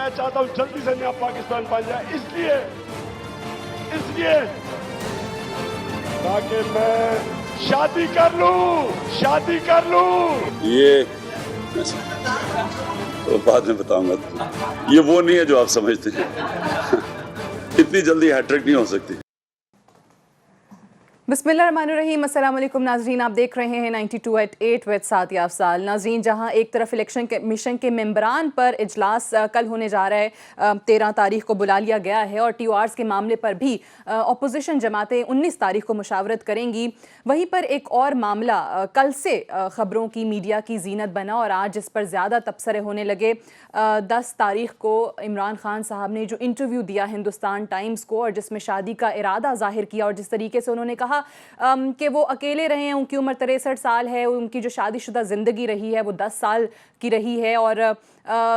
मैं चाहता हूं जल्दी से नया पाकिस्तान बन जाए, इसलिए ताकि मैं शादी कर लूं। ये तो बाद में बताऊंगा। ये वो नहीं है जो आप समझते हैं। इतनी जल्दी हैट्रिक नहीं हो सकती। बिस्मिल्लाहिर्रहमानिर्रहीम, अस्सलाम वालेकुम नाज़रीन, आप देख रहे हैं 92@8 विद सादिया अफजाल। नाज़रीन, जहां एक तरफ इलेक्शन कमीशन के मेंबरान पर इजलास कल होने जा रहा है, 13 तारीख को बुला लिया गया है, और TORs के मामले पर भी अपोजिशन जमातें 19 तारीख को मुशावरत करेंगी। वहीं पर एक और मामला कल से ख़बरों की, मीडिया की जीनत बना और आज इस पर ज़्यादा तबसरे होने लगे। 10 तारीख को इमरान खान साहब ने जो इंटरव्यू दिया हिंदुस्तान टाइम्स को, और जिसमें शादी का इरादा जाहिर किया, और जिस तरीके से उन्होंने कहा कि वो अकेले रहे हैं, उनकी उम्र 63 साल है, उनकी जो शादीशुदा ज़िंदगी रही है वो 10 साल की रही है, और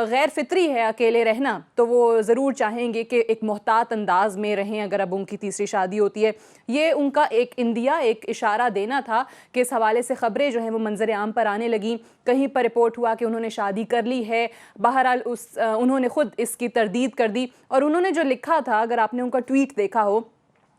गैर फितरी है अकेले रहना, तो वो ज़रूर चाहेंगे कि एक मोहतात अंदाज में रहें अगर अब उनकी तीसरी शादी होती है। ये उनका एक इंदिया, एक इशारा देना था कि इस हवाले से ख़बरें जो हैं वो मंजर आम पर आने लगी। कहीं पर रिपोर्ट हुआ कि उन्होंने शादी कर ली है, बहरहाल उन्होंने ख़ुद इसकी तरदीद कर दी, और उन्होंने जो लिखा था, अगर आपने उनका ट्वीट देखा हो,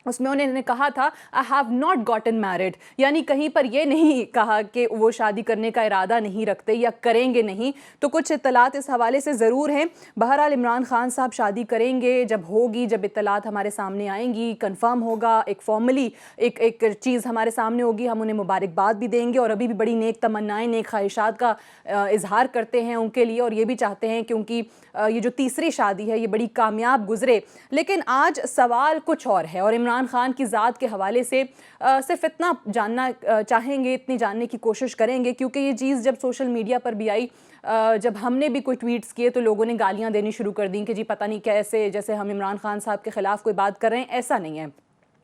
उसमें उन्होंने कहा था I have not gotten married, यानी कहीं पर ये नहीं कहा कि वो शादी करने का इरादा नहीं रखते या करेंगे नहीं। तो कुछ इत्तलात इस हवाले से ज़रूर हैं। बहरहाल इमरान खान साहब शादी करेंगे, जब होगी, जब इत्तलात हमारे सामने आएंगी, कंफर्म होगा, एक फॉर्मली एक चीज़ हमारे सामने होगी, हम उन्हें मुबारकबाद भी देंगे, और अभी भी बड़ी नेक तमन्नाएँ, नेक ख्वाहिशात का इजहार करते हैं उनके लिए, और ये भी चाहते हैं कि उनकी ये जो तीसरी शादी है ये बड़ी कामयाब गुजरे। लेकिन आज सवाल कुछ और है, और इमरान खान की ज़ात के हवाले से सिर्फ इतना जानना चाहेंगे, इतनी जानने की कोशिश करेंगे, क्योंकि ये चीज़ जब सोशल मीडिया पर भी आई, जब हमने भी कोई ट्वीट्स किए तो लोगों ने गालियां देनी शुरू कर दी कि जी पता नहीं कैसे, जैसे हम इमरान खान साहब के ख़िलाफ़ कोई बात कर रहे हैं। ऐसा नहीं है।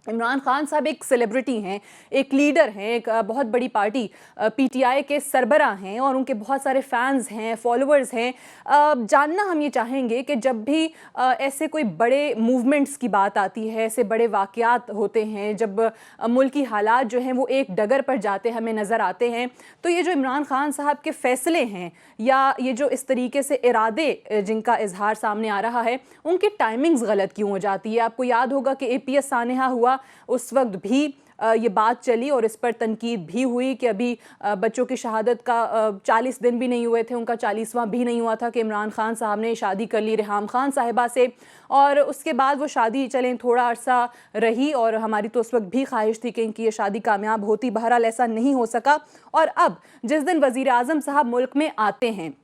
इमरान खान साहब एक सेलिब्रिटी हैं, एक लीडर हैं, एक बहुत बड़ी पार्टी PTI के सरबरा हैं, और उनके बहुत सारे फैंस हैं, फॉलोअर्स हैं। जानना हम ये चाहेंगे कि जब भी ऐसे कोई बड़े मूवमेंट्स की बात आती है, ऐसे बड़े वाक़यात होते हैं, जब मुल्की हालात जो हैं वो एक डगर पर जाते हमें नज़र आते हैं, तो ये जो इमरान खान साहब के फ़ैसले हैं, या ये जो इस तरीके से इरादे जिनका इजहार सामने आ रहा है, उनकी टाइमिंग्स गलत क्यों हो जाती है। आपको याद होगा कि APS सानेहा हुआ, उस वक्त भी ये बात चली और इस पर तनकीद भी हुई कि अभी बच्चों की शहादत का 40 दिन भी नहीं हुए थे, उनका 40वां भी नहीं हुआ था कि इमरान खान साहब ने शादी कर ली रेहाम खान साहिबा से, और उसके बाद वो शादी चलें थोड़ा अरसा रही, और हमारी तो उस वक्त भी ख्वाहिश थी कि इनकी ये शादी कामयाब होती। बहरहाल ऐसा नहीं हो सका, और अब जिस दिन वज़ीर आज़म साहब मुल्क में आते हैं,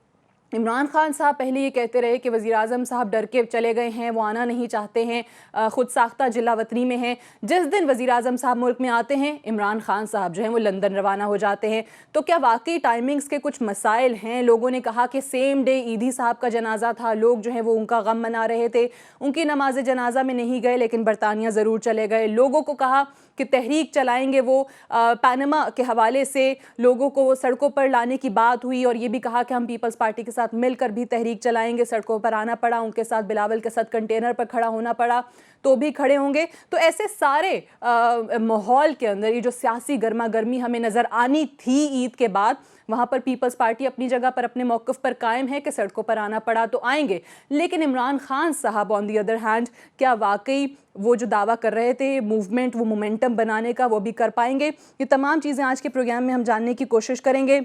इमरान खान साहब पहले ये कहते रहे कि वज़ीर आज़म साहब डर के चले गए हैं, वो आना नहीं चाहते हैं, ख़ुद साख्ता जिला वतनी में हैं। जिस दिन वज़ीर आज़म साहब मुल्क में आते हैं, इमरान खान साहब जो हैं वो लंदन रवाना हो जाते हैं। तो क्या वाकई टाइमिंग्स के कुछ मसाइल हैं? लोगों ने कहा कि सेम डे ईदी साहब का जनाजा था, लोग जो हैं वो उनका गम मना रहे थे, उनकी नमाज जनाजा में नहीं गए, लेकिन बरतानिया ज़रूर चले गए। लोगों को कहा कि तहरीक चलाएंगे, वो पनामा के हवाले से लोगों को सड़कों पर लाने की बात हुई, और ये भी कहा कि हम पीपल्स पार्टी के साथ मिलकर भी तहरीक चलाएंगे। सड़कों पर आना पड़ा, उनके साथ बिलावल के साथ कंटेनर पर खड़ा होना पड़ा, तो भी खड़े होंगे। तो ऐसे सारे माहौल के अंदर ये जो सियासी गर्मा गर्मी हमें नज़र आनी थी ईद के बाद, वहाँ पर पीपल्स पार्टी अपनी जगह पर, अपने मौक़िफ़ पर कायम है कि सड़कों पर आना पड़ा तो आएंगे। लेकिन इमरान खान साहब ऑन दी अदर हैंड, क्या वाकई वो जो दावा कर रहे थे मूवमेंट, वो मोमेंटम बनाने का, वो भी कर पाएंगे? ये तमाम चीज़ें आज के प्रोग्राम में हम जानने की कोशिश करेंगे।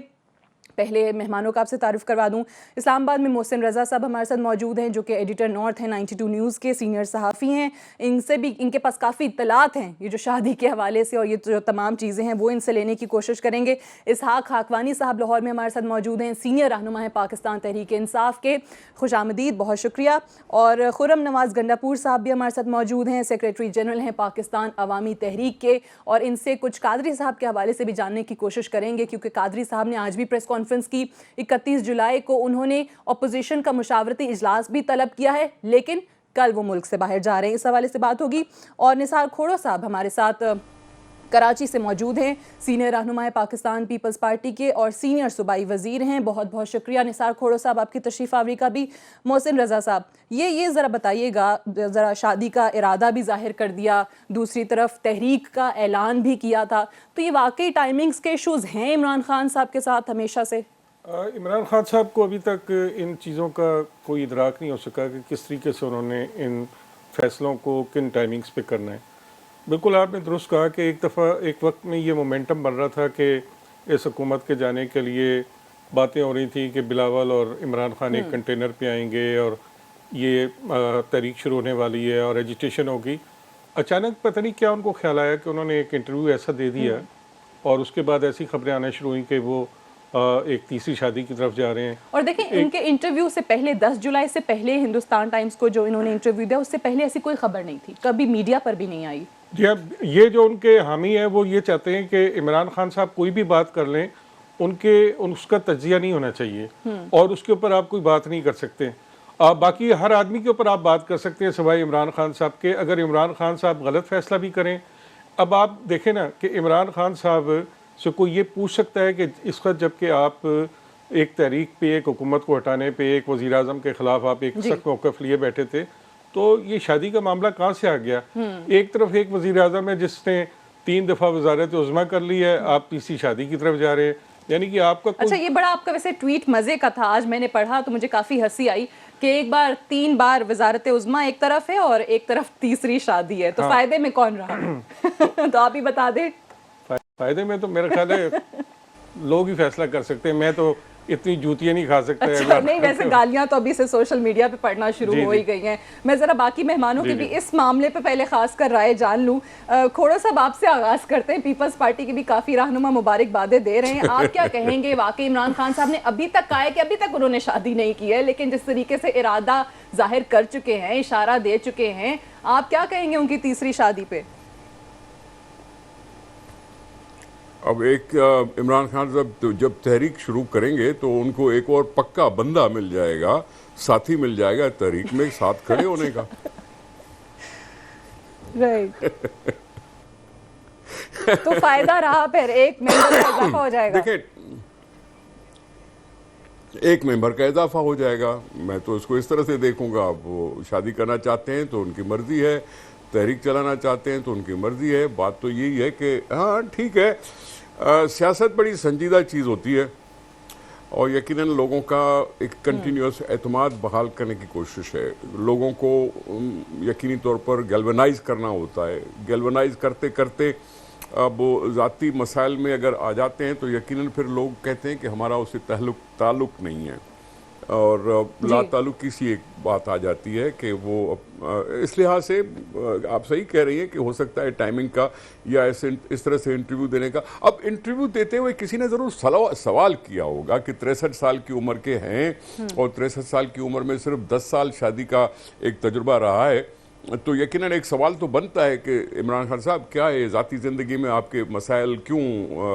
पहले मेहमानों का आपसे तारुफ करवा दूं। इस्लामाबाद में मोहसिन रज़ा साहब हमारे साथ मौजूद हैं, जो कि एडिटर नॉर्थ हैं, 92 न्यूज़ के सीनियर सहाफ़ी हैं। इनसे भी, इनके पास काफ़ी इत्तलात हैं ये जो शादी के हवाले से, और ये जो तमाम चीज़ें हैं वो इनसे लेने की कोशिश करेंगे। इसहाक हाकवानी साहब लाहौर में हमारे साथ मौजूद हैं, सीनियर रहनुमा हैं पाकिस्तान तहरीक इंसाफ के। खुशामदीद, बहुत शुक्रिया। और खुर्रम नवाज़ गंडापुर साहब भी हमारे साथ मौजूद हैं, सेक्रेटरी जनरल हैं पाकिस्तान अवामी तहरीक के, और इनसे कुछ कादरी साहब के हवाले से भी जानने की कोशिश करेंगे, क्योंकि कादरी साहब ने आज भी प्रेस कॉन्फ्रेंस की 31 जुलाई को उन्होंने अपोजिशन का मुशावरती इजलास भी तलब किया है, लेकिन कल वो मुल्क से बाहर जा रहे हैं। इस हवाले से बात होगी। और निसार खोड़ो साहब हमारे साथ कराची से मौजूद हैं, सीनियर रहनुमा पाकिस्तान पीपल्स पार्टी के और सीनियर सूबाई वज़ीर हैं। बहुत बहुत शुक्रिया निसार खोड़ो साहब आपकी तशरीफ़ आवरी का भी। मोहसिन रज़ा साहब, ये ज़रा बताइएगा, ज़रा शादी का इरादा भी ज़ाहिर कर दिया, दूसरी तरफ तहरीक का ऐलान भी किया था, तो ये वाकई टाइमिंग्स के इशूज़ हैं इमरान खान साहब के साथ हमेशा से? इमरान खान साहब को अभी तक इन चीज़ों का कोई इदराक नहीं हो सका कि किस तरीके से उन्होंने इन फैसलों को किन टाइमिंग्स पे करना है। बिल्कुल आपने दुरुस्त कहा कि एक वक्त में ये मोमेंटम बन रहा था कि इस हुकूमत के जाने के लिए बातें हो रही थी कि बिलावल और इमरान खान एक कंटेनर पे आएंगे और ये तहरीक शुरू होने वाली है और एजिटेशन होगी। अचानक पता नहीं क्या उनको ख्याल आया कि उन्होंने एक इंटरव्यू ऐसा दे दिया और उसके बाद ऐसी खबरें आना शुरू हुई कि वो एक तीसरी शादी की तरफ जा रहे हैं। और देखिए इनके इंटरव्यू से पहले 10 जुलाई से पहले हिंदुस्तान टाइम्स को जो इन्होंने इंटरव्यू दिया उससे पहले ऐसी कोई खबर नहीं थी, कभी मीडिया पर भी नहीं आई। जी अब ये जो उनके हामी है वो ये चाहते हैं कि इमरान खान साहब कोई भी बात कर लें उसका तज्जिया नहीं होना चाहिए और उसके ऊपर आप कोई बात नहीं कर सकते। बाकी हर आदमी के ऊपर आप बात कर सकते हैं सिवाय इमरान खान साहब के। अगर इमरान खान साहब गलत फैसला भी करें, अब आप देखें ना कि इमरान खान साहब से कोई ये पूछ सकता है कि इस वक्त जबकि आप एक तहरीक पे, एक हुकूमत को हटाने पे, एक वज़ीर आज़म के ख़िलाफ़ आप एक सख्त मौक़िफ़ लिए बैठे थे, तो ये शादी का मामला कहाँ से आ गया? एक तरफ एक वज़ीर आज़म है जिसने 3 दफ़ा वज़ारत उज़्मा कर ली है, आप तीसरी शादी की तरफ जा रहे हैं। यानी कि आपका अच्छा, ये बड़ा आपका वैसे ट्वीट मज़े का था, आज मैंने पढ़ा तो मुझे काफ़ी हंसी आई कि एक बार 3 बार वज़ारत उज़्मा एक तरफ है और एक तरफ तीसरी शादी है, तो फ़ायदे में कौन रहा? तो आप ही बता दें। फ़ायदे में तो मेरा ख्याल है लोग ही फैसला कर सकते हैं, मैं तो इतनी जूतियाँ नहीं खा सकता। अच्छा, नहीं वैसे गालियां तो अभी से सोशल मीडिया पे पढ़ना शुरू हो ही गई हैं। मैं ज़रा बाकी मेहमानों की भी इस मामले पे पहले खास कर राय जान लूँ। खोड़ा साहब आपसे आगाज़ करते हैं, पीपल्स पार्टी की भी काफ़ी रहनुमा मुबारकबादें दे रहे हैं, आप क्या कहेंगे? वाकई इमरान खान साहब ने अभी तक कहा है कि अभी तक उन्होंने शादी नहीं की है, लेकिन जिस तरीके से इरादा जाहिर कर चुके हैं, इशारा दे चुके हैं, आप क्या कहेंगे उनकी तीसरी शादी पे? अब एक इमरान खान साहब जब तहरीक शुरू करेंगे तो उनको एक और पक्का बंदा मिल जाएगा, साथी मिल जाएगा तहरीक में साथ खड़े होने का। राइट। तो फायदा रहा, फिर एक मेंबर का इजाफा हो जाएगा। देखिए, एक मेंबर का इजाफा हो जाएगा। मैं तो इसको इस तरह से देखूंगा, अब वो शादी करना चाहते हैं तो उनकी मर्जी है, तहरीक चलाना चाहते हैं तो उनकी मर्जी है। बात तो यही है कि हाँ ठीक है, सियासत बड़ी संजीदा चीज़ होती है और यकीनन लोगों का एक कंटिन्यूस एतमाद बहाल करने की कोशिश है। लोगों को यकीनी तौर पर गैल्वनाइज करना होता है। गैल्वनाइज करते करते अब वो ज़ाती मसाइल में अगर आ जाते हैं तो यकीनन फिर लोग कहते हैं कि हमारा उससे ताल्लुक़ नहीं है और ला ताल्लुकी सी एक बात आ जाती है कि वो इस लिहाज से आप सही कह रही हैं कि हो सकता है टाइमिंग का या ऐसे इस तरह से इंटरव्यू देने का। अब इंटरव्यू देते हुए किसी ने ज़रूर सवाल किया होगा कि 63 साल की उम्र के हैं और 63 साल की उम्र में सिर्फ 10 साल शादी का एक तजुर्बा रहा है, तो यकीनन एक सवाल तो बनता है कि इमरान खान साहब क्या है ज़ाती ज़िंदगी में आपके मसाइल क्यों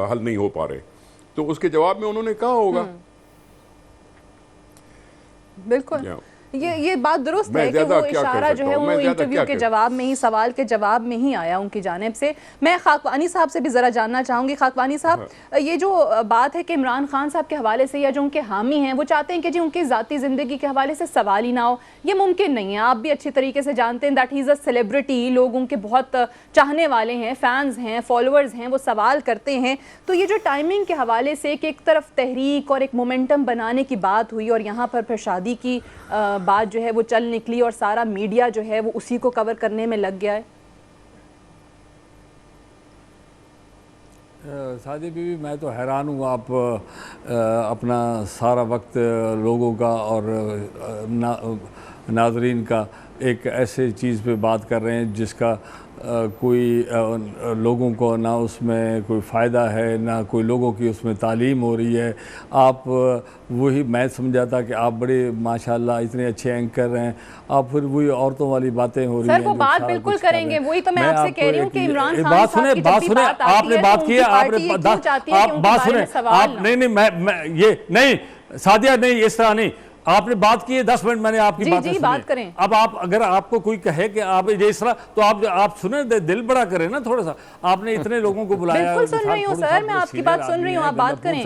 हल नहीं हो पा रहे? तो उसके जवाब में उन्होंने कहा होगा। बिल्कुल, ये बात दुरुस्त है कि वो इशारा जो है वो इंटरव्यू के जवाब में ही, सवाल के जवाब में ही आया उनकी जानिब से। मैं खाकवानी साहब से भी ज़रा जानना चाहूँगी। खाकवानी साहब, ये जो बात है कि इमरान खान साहब के हवाले से या जो उनके हामी हैं वो चाहते हैं कि जी उनकी ज़ाती ज़िंदगी के हवाले से सवाल ही ना हो, ये मुमकिन नहीं है। आप भी अच्छी तरीके से जानते हैं that he is a celebrity, लोग उनके बहुत चाहने वाले हैं, फैंस हैं, फॉलोअर्स हैं, वो सवाल करते हैं। तो ये जो टाइमिंग के हवाले से कि एक तरफ तहरीक और एक मोमेंटम बनाने की बात हुई और यहाँ पर फिर शादी की बात जो है वो चल निकली और सारा मीडिया जो है वो उसी को कवर करने में लग गया है। सादी बीवी, मैं तो हैरान हूँ, आप अपना सारा वक्त लोगों का और नाजरीन का एक ऐसे चीज़ पे बात कर रहे हैं जिसका कोई लोगों को ना उसमें कोई फ़ायदा है, ना कोई लोगों की उसमें तालीम हो रही है। आप वही मैं समझा था कि आप बड़े माशाल्लाह इतने अच्छे एंकर हैं, आप फिर वही औरतों वाली बातें हो रही हैं। सर वो बात बिल्कुल करेंगे, वही तो मैं आपसे कह रही हूँ कि इमरान खान बात सुने, आपने बात की है, आप बात सुने, आप नहीं मैं ये नहीं सादिया, नहीं इस तरह नहीं, आपने बात की है 10 मिनट, मैंने आपकी बात करें। अब आप अगर आपको कोई कहे कि आप इस तरह, तो आप सुने, दिल बड़ा करें ना थोड़ा सा। आपने इतने लोगों को बुलाया। बिल्कुल सुन रही हूं सर, मैं आपकी बात सुन रही हूं, आप बात करें।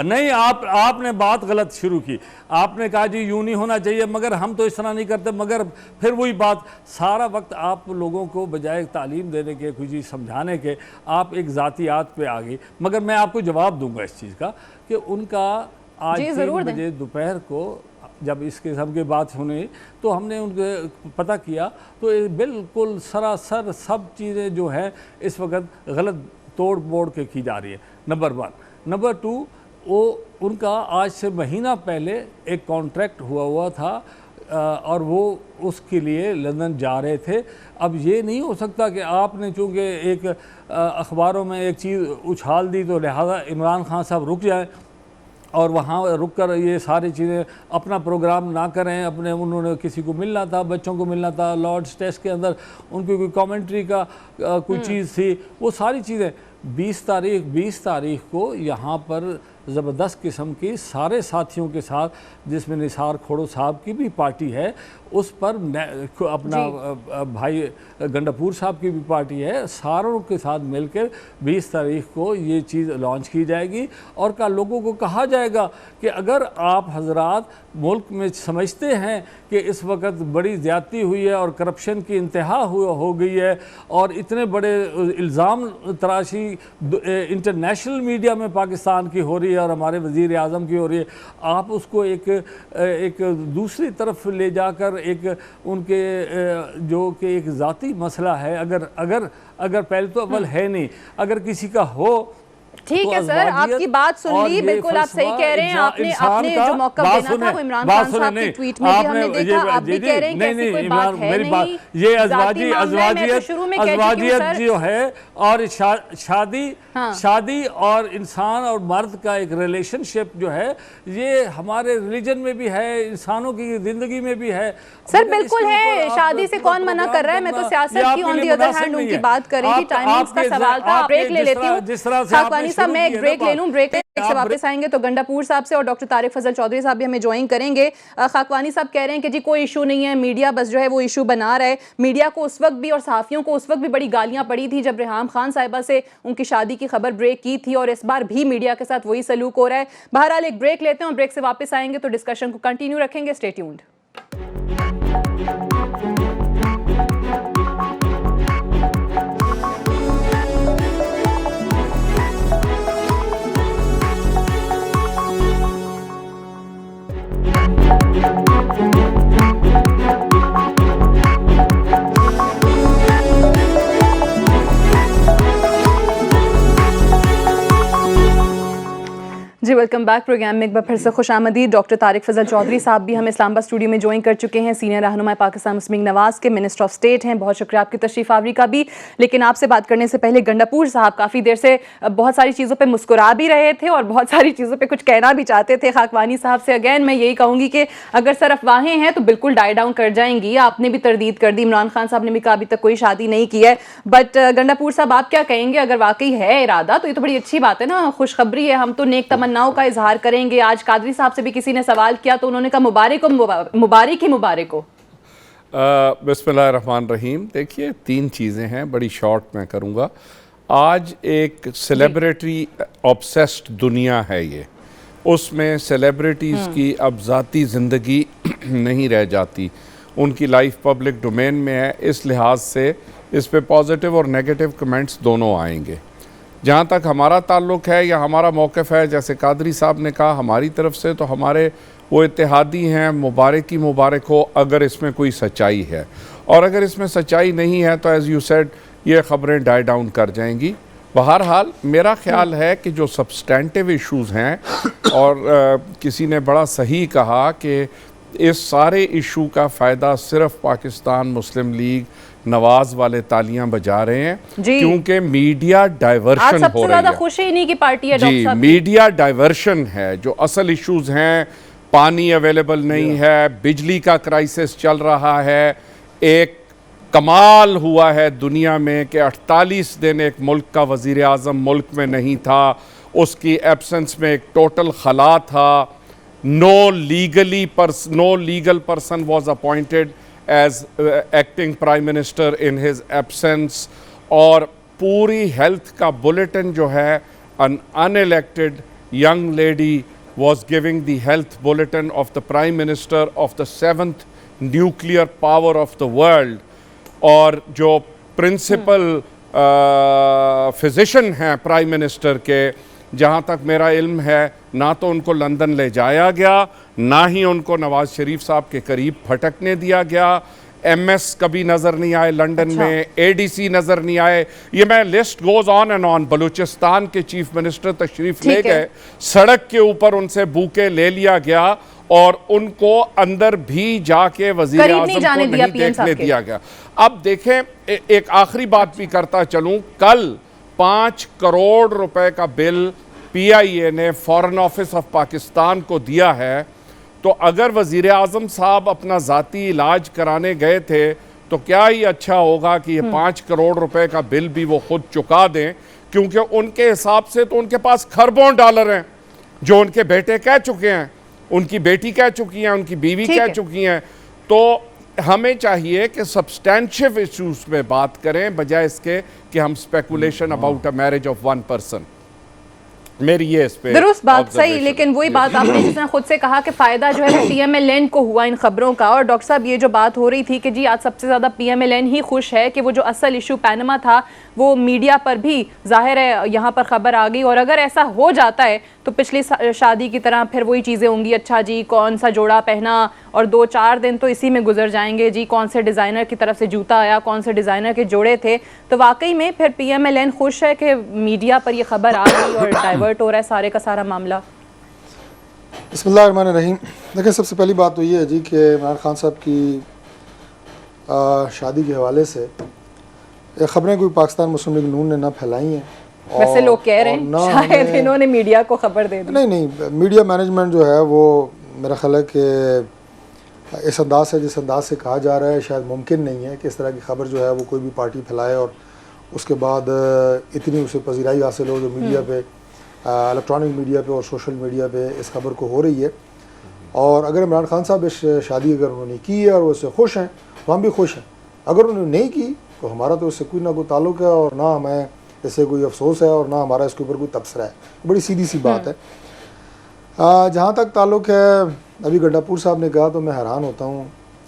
नहीं, आपने बात गलत शुरू की। आपने कहा जी यूं नहीं होना चाहिए, मगर हम तो इस तरह नहीं करते। मगर फिर वही बात, सारा वक्त आप लोगों को बजाय तालीम देने के, कुछ चीज़ समझाने के, आप एक ज़ातियात पे आ गई। मगर मैं आपको जवाब दूंगा इस चीज़ का कि उनका आज जी, 3 ज़रूर दें। बजे दोपहर को जब इस किस्म की बात सुनी तो हमने उनके पता किया तो ये बिल्कुल सरासर सब चीज़ें जो है इस वक्त गलत तोड़ मोड़ के की जा रही है, नंबर 1। नंबर 2, वो उनका आज से महीना पहले एक कॉन्ट्रैक्ट हुआ था और वो उसके लिए लंदन जा रहे थे। अब ये नहीं हो सकता कि आपने चूँकि एक अखबारों में एक चीज़ उछाल दी तो लिहाजा इमरान खान साहब रुक जाएं और वहाँ रुक कर ये सारी चीज़ें अपना प्रोग्राम ना करें। अपने उन्होंने किसी को मिलना था, बच्चों को मिलना था, लॉर्ड्स टेस्ट के अंदर उनकी कोई कमेंट्री का कोई चीज़ थी, वो सारी चीज़ें 20 तारीख को यहाँ पर ज़बरदस्त किस्म की सारे साथियों के साथ, जिसमें निसार खोड़ो साहब की भी पार्टी है, उस पर अपना भाई गंडापुर साहब की भी पार्टी है, सारों के साथ मिलकर 20 तारीख को ये चीज़ लॉन्च की जाएगी और का लोगों को कहा जाएगा कि अगर आप हजरात मुल्क में समझते हैं कि इस वक्त बड़ी ज़्यादती हुई है और करप्शन की इंतहा हो गई है और इतने बड़े इल्ज़ाम तराशी इंटरनेशनल मीडिया में पाकिस्तान की हो रही है और हमारे वज़ीर आज़म की हो रही है, आप उसको एक दूसरी तरफ ले जाकर एक उनके जो कि एक ज़ाती मसला है, अगर पहले तो अव्वल है नहीं, अगर किसी का हो ठीक तो है सर, अज़वाजियत आपकी बात सुन और ली, ये बिल्कुल आप सही फलसफा कह रहे हैं। आपने जो मौका देना था वो इमरान खान साहब के ट्वीट में भी हमने देखा। आप भी कह रहे हैं कि ऐसी कोई बात है नहीं। ये जाती मामला है, मैं तो शुरू में कह चुकी हूं अज़वाजियत सर। जो है और शादी और इंसान और मर्द का एक रिलेशनशिप जो है ये हमारे रिलीजन में भी है, इंसानों की जिंदगी में भी है सर। मगर बिल्कुल इसके ऊपर है, आप शादी से कौन मना कर रहा है? मैं तो सियासत की ऑन दी अदर हैंड उनकी बात कर रही थी, टाइमिंग्स का सवाल था। ब्रेक ले लेती हूँ खाकवानी साहब, मैं एक ब्रेक ले लूँ, ब्रेक से वापस आएंगे तो गंडापुर साहब से और डॉक्टर तारिक फजल चौधरी साहब भी हमें ज्वाइन करेंगे। खाकवानी साहब कह रहे हैं कि जी कोई इशू नहीं है, मीडिया बस जो है वो इशू बना रहा है। मीडिया को उस वक्त भी और सहाफ़ियों को उस वक्त भी बड़ी गालियां पड़ी थी जब रेहाम खान साहिबा से उनकी शादी की खबर ब्रेक की थी और इस बार भी मीडिया के साथ वही सलूक हो रहा है। बहरहाल एक ब्रेक लेते हैं और ब्रेक से वापस आएंगे तो डिस्कशन को कंटिन्यू रखेंगे। Stay tuned. जी वेलकम बैक। प्रोग्राम में एक बार फिर से खुशामदीद। डॉक्टर तारिक फजल चौधरी साहब भी हमें इस्लामाबाद स्टूडियो में ज्वाइन कर चुके हैं, सीनियर रहनुमा पाकिस्तान मुस्लिम लीग नवाज़ के, मिनिस्टर ऑफ स्टेट हैं। बहुत शुक्रिया आपकी तशरीफ आवरी का भी। लेकिन आपसे बात करने से पहले गंडापुर साहब काफ़ी देर से बहुत सारी चीज़ों पर मुस्कुरा भी रहे थे और बहुत सारी चीज़ों पर कुछ कहना भी चाहते थे। खाकवानी साहब से अगैन मैं यही कहूँगी कि अगर सर अफवाहें हैं तो बिल्कुल डाई डाउन कर जाएंगी। आपने भी तरदीद कर दी, इमरान खान साहब ने भी कहा अभी तक कोई शादी नहीं की है। बट गंडापुर साहब आप क्या कहेंगे? अगर वाकई है इरादा तो ये तो बड़ी अच्छी बात है ना, खुशखबरी है। हम तो नेक तमन्नाओं का इजहार करेंगे। आज कादरी साहब से भी किसी ने सवाल किया तो उन्होंने कहा मुबारक हो। बिस्मिल्लाहिर्रहमानिर्रहीम। देखिए 3 चीज़ें हैं, बड़ी शॉर्ट मैं करूँगा। आज एक सेलिब्रिटी ऑब्सेस्ड दुनिया है ये, उसमें सेलिब्रिटीज़ की अब ज़ाती ज़िंदगी नहीं रह जाती, उनकी लाइफ पब्लिक डोमेन में है। इस लिहाज से इस पे पॉजिटिव और नेगेटिव कमेंट्स दोनों आएंगे। जहाँ तक हमारा ताल्लुक़ है या हमारा मौक़िफ़ है, जैसे कादरी साहब ने कहा हमारी तरफ से, तो हमारे वो इत्तेहादी हैं, मुबारक हो अगर इसमें कोई सच्चाई है। और अगर इसमें सच्चाई नहीं है तो एज़ यू सेड ये ख़बरें डाई डाउन कर जाएंगी। बहरहाल मेरा ख्याल है कि जो सब्सटेंटिव इश्यूज़ हैं, और किसी ने बड़ा सही कहा कि इस सारे इशू का फ़ायदा सिर्फ पाकिस्तान मुस्लिम लीग नवाज़ वाले तालियां बजा रहे हैं, क्योंकि मीडिया डाइवर्शन हो रही है। खुश है इन्हीं की पार्टी है जी, मीडिया डाइवर्शन है। जो असल इश्यूज हैं, पानी अवेलेबल नहीं है, बिजली का क्राइसिस चल रहा है। एक कमाल हुआ है दुनिया में कि 48 दिन एक मुल्क का वज़ीर आज़म मुल्क में नहीं था, उसकी एब्सेंस में एक टोटल खला था। No legal person was appointed as acting prime minister in his absence, और पूरी हेल्थ का बुलेटिन जो है, an unelected young lady was giving the health bulletin of the prime minister of the 7th nuclear power of the world, और जो principal physician हैं prime minister के, जहाँ तक मेरा इल्म है ना तो उनको लंदन ले जाया गया, ना ही उनको नवाज शरीफ साहब के करीब फटकने दिया गया। MS कभी नज़र नहीं आए लंदन में, ADC नज़र नहीं आए। ये मैं list goes on and on. Balochistan के चीफ मिनिस्टर तशरीफ ले गए, सड़क के ऊपर उनसे बूके ले लिया गया और उनको अंदर भी जाके वज़ीर आज़म को नहीं देखने दिया गया। अब देखें, एक आखिरी बात भी करता चलूं, कल 5 करोड़ रुपए का बिल PIA ने फॉरेन ऑफिस ऑफ पाकिस्तान को दिया है, तो अगर वज़ीर आज़म साहब अपना ज़ाती इलाज कराने गए थे तो क्या ही अच्छा होगा कि ये 5 करोड़ रुपए का बिल भी वो खुद चुका दें, क्योंकि उनके हिसाब से तो उनके पास खरबों डॉलर हैं जो उनके बेटे कह चुके हैं, उनकी बेटी कह चुकी हैं, उनकी बीवी कह चुकी हैं। तो हमें चाहिए कि सब्सटैंशियल इश्यूज पे बात करें बजाय इसके कि हम speculation about a marriage of one person. मेरी ये इस पे दुरुस्त बात सही, लेकिन वही बात आपने जिसने खुद से कहा कि फायदा जो है PMLN को हुआ इन खबरों का। और डॉक्टर साहब ये जो बात हो रही थी कि जी आज सबसे ज्यादा PMLN ही खुश है कि वो जो असल इशू पैनमा था वो मीडिया पर भी जाहिर है यहाँ पर खबर आ गई। और अगर ऐसा हो जाता है तो पिछली शादी की तरह फिर वही चीज़ें होंगी, अच्छा जी कौन सा जोड़ा पहना, और 2-4 दिन तो इसी में गुजर जाएंगे जी, कौन से डिज़ाइनर की तरफ से जूता आया, कौन से डिज़ाइनर के जोड़े थे। तो वाकई में फिर PMLN खुश है कि मीडिया पर ये खबर आ गई और डाइवर्ट हो रहा है सारे का सारा मामला। बिस्मिल्लाहिर्रहमानिर्रहीम। देखिए, सबसे पहली बात तो ये है जी कि इमरान खान साहब की शादी के हवाले से ये खबरें कोई पाकिस्तान मुस्लिम लीग नून ने ना फैलाई हैं। वैसे लोग कह रहे हैं शायद इन्होंने मीडिया को खबर दे दी। नहीं, मीडिया मैनेजमेंट जो है वो मेरा ख्याल है कि इस अंदाज से, जिस अंदाज से कहा जा रहा है, शायद मुमकिन नहीं है कि इस तरह की खबर जो है वो कोई भी पार्टी फैलाए और उसके बाद इतनी उसे पजीराई हासिल हो जो मीडिया पे, इलेक्ट्रॉनिक मीडिया पे और सोशल मीडिया पे इस खबर को हो रही है। और अगर इमरान खान साहब इस शादी अगर उन्होंने की है और वो उससे खुश हैं तो हम भी खुश हैं। अगर उन्होंने नहीं की तो हमारा तो इससे कोई ना कोई ताल्लुक़ है और ना हमें इससे कोई अफसोस है और ना हमारा इसके ऊपर कोई तबसरा है। बड़ी सीधी सी बात है। जहाँ तक ताल्लुक़ है, अभी गंडापुर साहब ने कहा तो मैं हैरान होता हूँ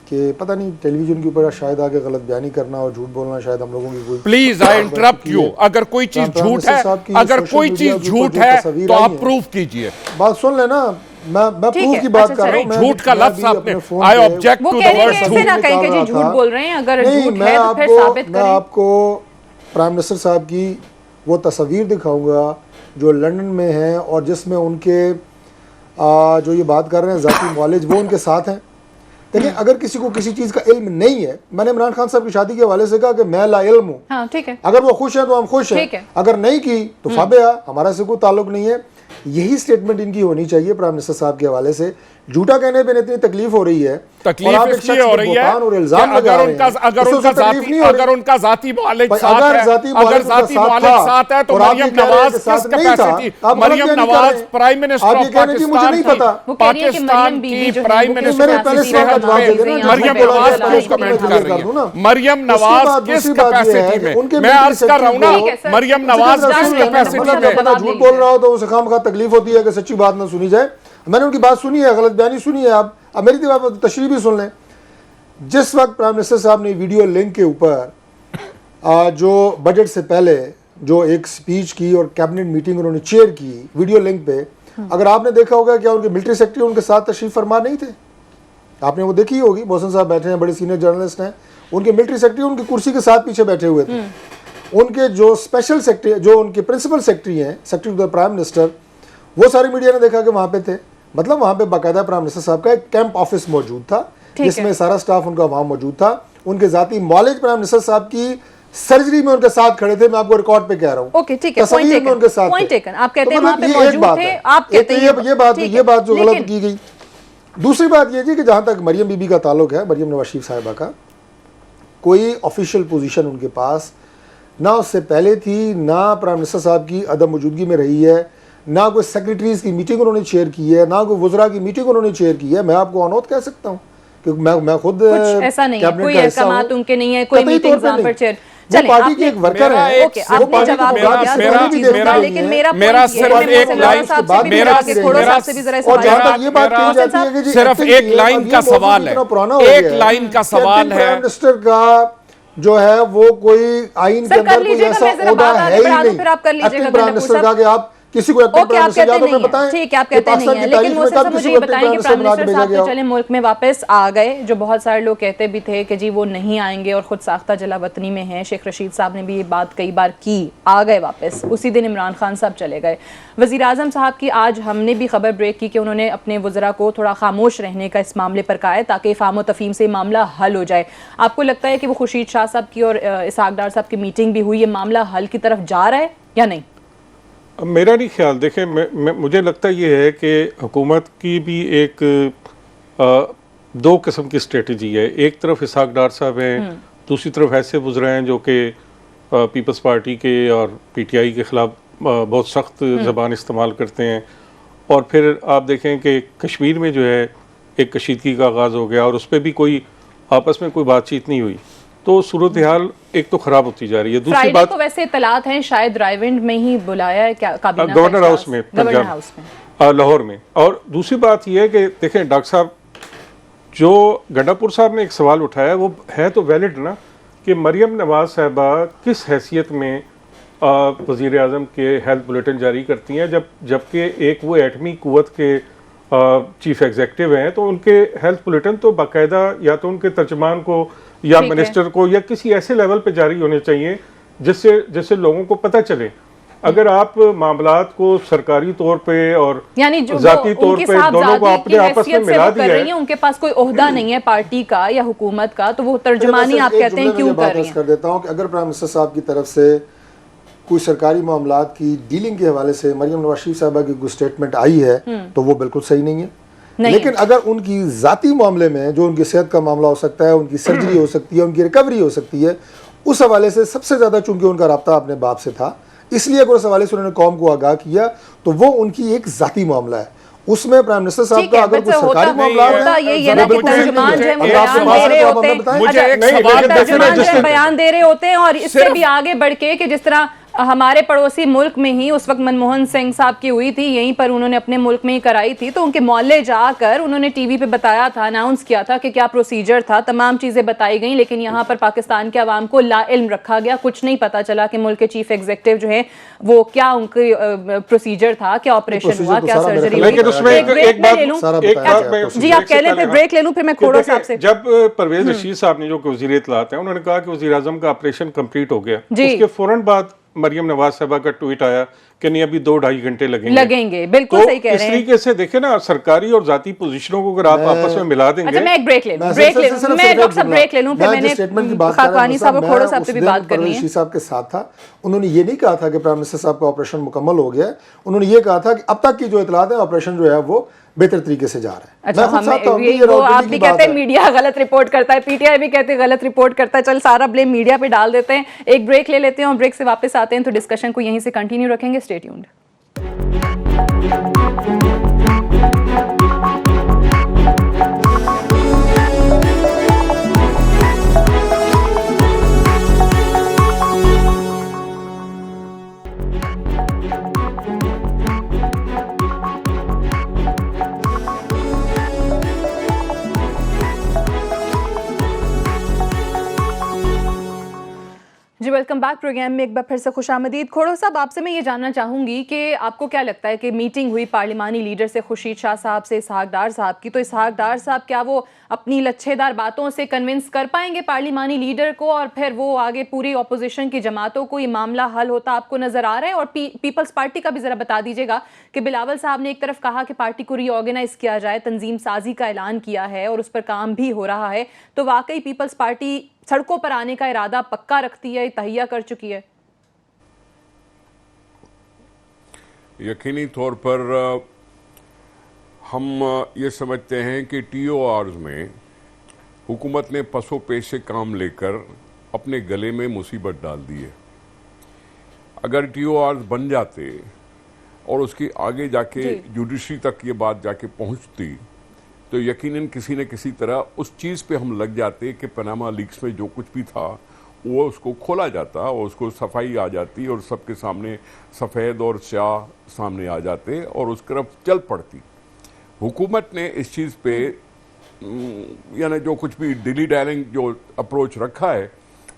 कि पता नहीं टेलीविज़न के ऊपर शायद आगे गलत बयानी करना और झूठ बोलना शायद हम लोगों की कोई। Please I interrupt you. अगर कोई चीज झूठ है, अगर कोई चीज झूठ है तो आप प्रूफ कीजिए। बात सुन लेना, मैं प्रूफ की बात कर रहा हूँ। झूठ का लफ्ज आपने, I object to the word झूठ। ना कहें कि जी झूठ बोल रहे हैं, अगर झूठ है तो फिर साबित करें। मैं आपको प्राइम मिनिस्टर साहब की वो तस्वीर दिखाऊंगा जो लंदन में है और जिसमें उनके जो ये बात कर रहे हैं ज़ाती मौलिज वो उनके साथ हैं। देखिए, अगर किसी को किसी चीज़ का इल्म नहीं है, मैंने इमरान खान साहब की शादी के हवाले से कहा कि मैं ला इल्म हूँ। हाँ, ठीक है। अगर वो खुश हैं तो हम खुश हैं, अगर नहीं की तो फाबिया, हमारा से कोई ताल्लुक नहीं है। यही स्टेटमेंट इनकी होनी चाहिए प्राइम मिनिस्टर साहब के हवाले से। झूठा कहने पे इतनी तकलीफ हो रही है, तकलीफ इसलिए हो रही है अगर उनका जाती मालिक साथ है तो मरियम नवाज किस capacity, Maryam Nawaz prime minister of Pakistan की प्राइम मिनिस्टर, मरियम नवाज क्यों कमेंट कर रही है? मरियम नवाज किस कैपेसिटी में, मैं अर्ज कर रहा हूं ना, मरियम नवाज किस कैपेसिटी में? झूठ बोल रहा हो तो उसे खामखा तकलीफ होती है कि सच्ची बात ना सुनी जाए। मैंने उनकी बात सुनी है, गलत बयानी सुनी है। आप अब मेरी तशरीह भी सुन लें। जिस वक्त प्राइम मिनिस्टर साहब ने वीडियो लिंक के ऊपर जो बजट से पहले जो एक स्पीच की और कैबिनेट मीटिंग उन्होंने चेयर की वीडियो लिंक पे, अगर आपने देखा होगा क्या उनके मिलिट्री सेक्रेटरी उनके साथ तशरीफ फरमा नहीं थे? आपने वो देखी होगी। मोहसिन साहब बैठे हैं, बड़े सीनियर जर्नलिस्ट हैं, उनके मिलिट्री सेक्रेटरी उनकी कुर्सी के साथ पीछे बैठे हुए थे। उनके जो स्पेशल सेक्रेटरी, जो उनके प्रिंसिपल सेक्रेटरी हैं, secretary to the prime minister, वो सारी मीडिया ने देखा कि वहाँ पे थे। मतलब वहाँ पे बाकायदा प्राइम मिनिस्टर साहब का एक कैंप ऑफिस मौजूद था जिसमें सारा स्टाफ उनका वहाँ मौजूद था। उनके जाती मौलिज प्राइम मिनिस्टर साहब की सर्जरी में उनके साथ खड़े थे। मैं आपको रिकॉर्ड पे कह रहा हूँ। ओके, ठीक है, तस्वीर में उनके साथ थे। आप कहते हैं वहाँ पे मौजूद थे, आप कहते हैं ये बात जो गलत की गई। दूसरी बात ये जी कि जहाँ तक मरियम बीबी का ताल्लुक है, मरियम नवाज शरीफ साहिबा का कोई ऑफिशियल पोजीशन उनके पास ना उससे पहले थी, ना प्राइम मिनिस्टर साहब की अदम मौजूदगी में रही है, ना कोई सेक्रेटरीज की मीटिंग उन्होंने चेयर की है, ना कोई वज़रा की मीटिंग उन्होंने चेयर की है। मैं आपको अनौत कह सकता हूँ क्योंकि मैं खुद ऐसा नहीं है, कोई अहकामात उनके नहीं है, कोई मीटिंग वहाँ पर चेयर। चले, पार्टी के एक वर्कर है। ओके, आपने जवाब दिया, लेकिन मेरा सिर्फ एक लाइन सिर्फ एक लाइन का सवाल है, एक लाइन का सवाल है। प्राइम मिनिस्टर का जो है वो कोई आइन के अंदर कोई ऐसा ओहदा है ही नहीं। एक्टिंग प्राइम मिनिस्टर का कि आप किसी को एक्टिंग ओके, प्राइम आप मिनिस्टर कहते या तो नहीं हमें है, बताएं ठीक है, आप कि कहते नहीं पाकिस्तान है, की लेकिन तारीख में मुझे कब सब किसी मुझे को ये एक्टिंग बताएं कि प्राइम बना के मिनिस्टर भेजा साहब गया तो हो? चले मुल्क में वापस आ गए, जो बहुत सारे लोग कहते भी थे कि जी वो नहीं आएंगे और खुद साख्ता जलावतनी में हैं। शेख रशीद साहब ने भी ये बात कई बार की, आ गए वापस, उसी दिन इमरान खान साहब चले गए। वज़ीर आज़म साहब की आज हमने भी खबर ब्रेक की कि उन्होंने अपने वज़रा को थोड़ा खामोश रहने का इस मामले पर कहा है ताकि फ़ाहम तफ़हीम से मामला हल हो जाए। आपको लगता है कि वो खुर्शीद शाह साहब की और इसहाक डार साहब की मीटिंग भी हुई, ये मामला हल की तरफ जा रहा है या नहीं? मेरा नहीं ख्याल, देखें मुझे लगता ये है कि हुकूमत की भी एक दो किस्म की स्ट्रेटजी है। एक तरफ इसहाक डार साहब हैं, दूसरी तरफ ऐसे वज़रा हैं जो कि पीपल्स पार्टी के और PTI के ख़िलाफ़ बहुत सख्त ज़बान इस्तेमाल करते हैं। और फिर आप देखें कि कश्मीर में जो है एक कशीदगी का आगाज़ हो गया और उस पर भी कोई आपस में कोई बातचीत नहीं हुई, तो सूरत हाल एक तो ख़राब होती जा रही है। दूसरी बात, को वैसे इतलात हैं शायद रायविंड में ही बुलाया है क्या, काबीना गवर्नर हाउस में, गवर्नर हाउस में लाहौर में। और दूसरी बात यह है कि देखें डॉक्टर साहब, जो गंडापुर साहब ने एक सवाल उठाया वो है तो वैलिड ना, कि मरियम नवाज साहबा किस हैसियत में वज़ीर आज़म के हेल्थ बुलेटिन जारी करती हैं, जबकि एक वो एटमी कुव्वत के चीफ एग्जीक्यूटिव हैं, तो उनके हेल्थ बुलेटिन तो बाकायदा या तो उनके तर्जमान को या मिनिस्टर को या किसी ऐसे लेवल पे जारी होने चाहिए जिससे लोगों को पता चले। अगर आप मामलात को सरकारी तौर पे और यानी जाती तौर पे दोनों को आपने आपस में मिला दिया है, उनके पास कोई ओहदा नहीं है पार्टी का या हुकूमत का, तो वो तर्जमानी आप कहते हैं क्यों कर रही हैं? कर देता हूं कि अगर प्राइम मिनिस्टर साहब की तरफ से कोई सरकारी मामलात की डीलिंग के हवाले से मरियम नवाज शरीफ साहबा की कोई स्टेटमेंट आई है तो वो बिल्कुल सही नहीं है। लेकिन अगर उनकी ज़ाती मामले में जो उनकी सेहत का मामला हो सकता है, उनकी सर्जरी हो सकती है, उनकी रिकवरी हो सकती है, उस हवाले से सबसे ज़्यादा चूंकि उनका रब्ता अपने बाप से था, इसलिए अगर उस हवाले से उन्होंने कौम को आगाह किया तो वो उनकी एक ज़ाती मामला है। उसमें प्राइम मिनिस्टर साहब का अगर कोई सरकारी मामला है, बयान दे रहे होते हैं और इससे भी आगे बढ़ के कि जिस तरह हमारे पड़ोसी मुल्क में ही उस वक्त मनमोहन सिंह साहब की हुई थी, यहीं पर उन्होंने अपने मुल्क में ही कराई थी, तो उनके मोहल्ले जाकर उन्होंने टीवी पे बताया था, अनाउंस किया था कि क्या प्रोसीजर था, तमाम चीज़ें बताई गई, लेकिन यहाँ पर पाकिस्तान के अवाम को लाइल्म रखा गया। कुछ नहीं पता चला कि मुल्क के चीफ एग्जीक्यूटिव जो है वो क्या उनके प्रोसीजर था, क्या ऑपरेशन हुआ, क्या सर्जरी हुई। जी आप कह लेते, ब्रेक ले लूँ फिर मैं खोड़ो साहब से। जब परवेज रशीद साहब ने जो वज़ीर इत्तलात हैं, उन्होंने कहा कि वज़ीर आज़म का ऑपरेशन कंप्लीट हो गया, उसके फौरन बाद मरियम नवाज साहबा का ट्वीट आया कि नहीं अभी 2-2.5 घंटे लगेंगे। बिल्कुल सही कह रहे हैं। इस तरीके से देखे ना, सरकारी और जाती पोजीशनों को अगर आप आपस में मिला देंगे। अच्छा मैं एक ब्रेक ले लूं, मैं डॉक्टर साहब ब्रेक ले लूं, फिर मैंने खाकवानी साहब और खोड़ो साहब से भी बात करनी है। साहब के साथ था, उन्होंने ये नहीं कहा था कि प्राइम मिनिस्टर साहब का ऑपरेशन मुकम्मल हो गया, उन्होंने ये कहा था कि अब तक की जो इतलात है ऑपरेशन जो है वो बेहतर तरीके से जा रहा है। अच्छा वो आप भी कहते हैं मीडिया गलत रिपोर्ट करता है, PTI भी कहते हैं गलत रिपोर्ट करता है, चल सारा ब्लेम मीडिया पे डाल देते हैं। एक ब्रेक ले लेते हैं और ब्रेक से वापस आते हैं तो डिस्कशन को यहीं से कंटिन्यू रखेंगे। Stay tuned. जी वेलकम बैक प्रोग्राम में एक बार फिर से खुशामदीद। खोड़ो साहब आपसे मैं ये जानना चाहूँगी कि आपको क्या लगता है कि मीटिंग हुई पार्लिमानी लीडर से खुर्शीद शाह साहब से इसहाक डार साहब की, तो इसहाक डार साहब क्या वो अपनी लच्छेदार बातों से कन्विंस कर पाएंगे पार्लिमानी लीडर को और फिर वो आगे पूरी अपोजिशन की जमातों को ये मामला हल होता आपको नजर आ रहा है? और पीपल्स पार्टी का भी ज़रा बता दीजिएगा कि बिलावल साहब ने एक तरफ कहा कि पार्टी को रीऑर्गेनाइज किया जाए, तंजीम साजी का ऐलान किया है और उस पर काम भी हो रहा है, तो वाकई पीपल्स पार्टी सड़कों पर आने का इरादा पक्का रखती है, तहिया कर चुकी है? यकीनी तौर पर हम ये समझते हैं कि TORs में हुकूमत ने पसो पेश से काम लेकर अपने गले में मुसीबत डाल दी है। अगर TORs बन जाते और उसकी आगे जाके जुडिशरी तक ये बात जाके पहुंचती तो यकीनन किसी न किसी तरह उस चीज़ पे हम लग जाते कि पनामा लीक्स में जो कुछ भी था वो उसको खोला जाता और उसको सफाई आ जाती और सबके सामने सफ़ेद और स्याह सामने आ जाते और उस तरफ चल पड़ती। हुकूमत ने इस चीज़ पे यानी जो कुछ भी डिली डायलिंग जो अप्रोच रखा है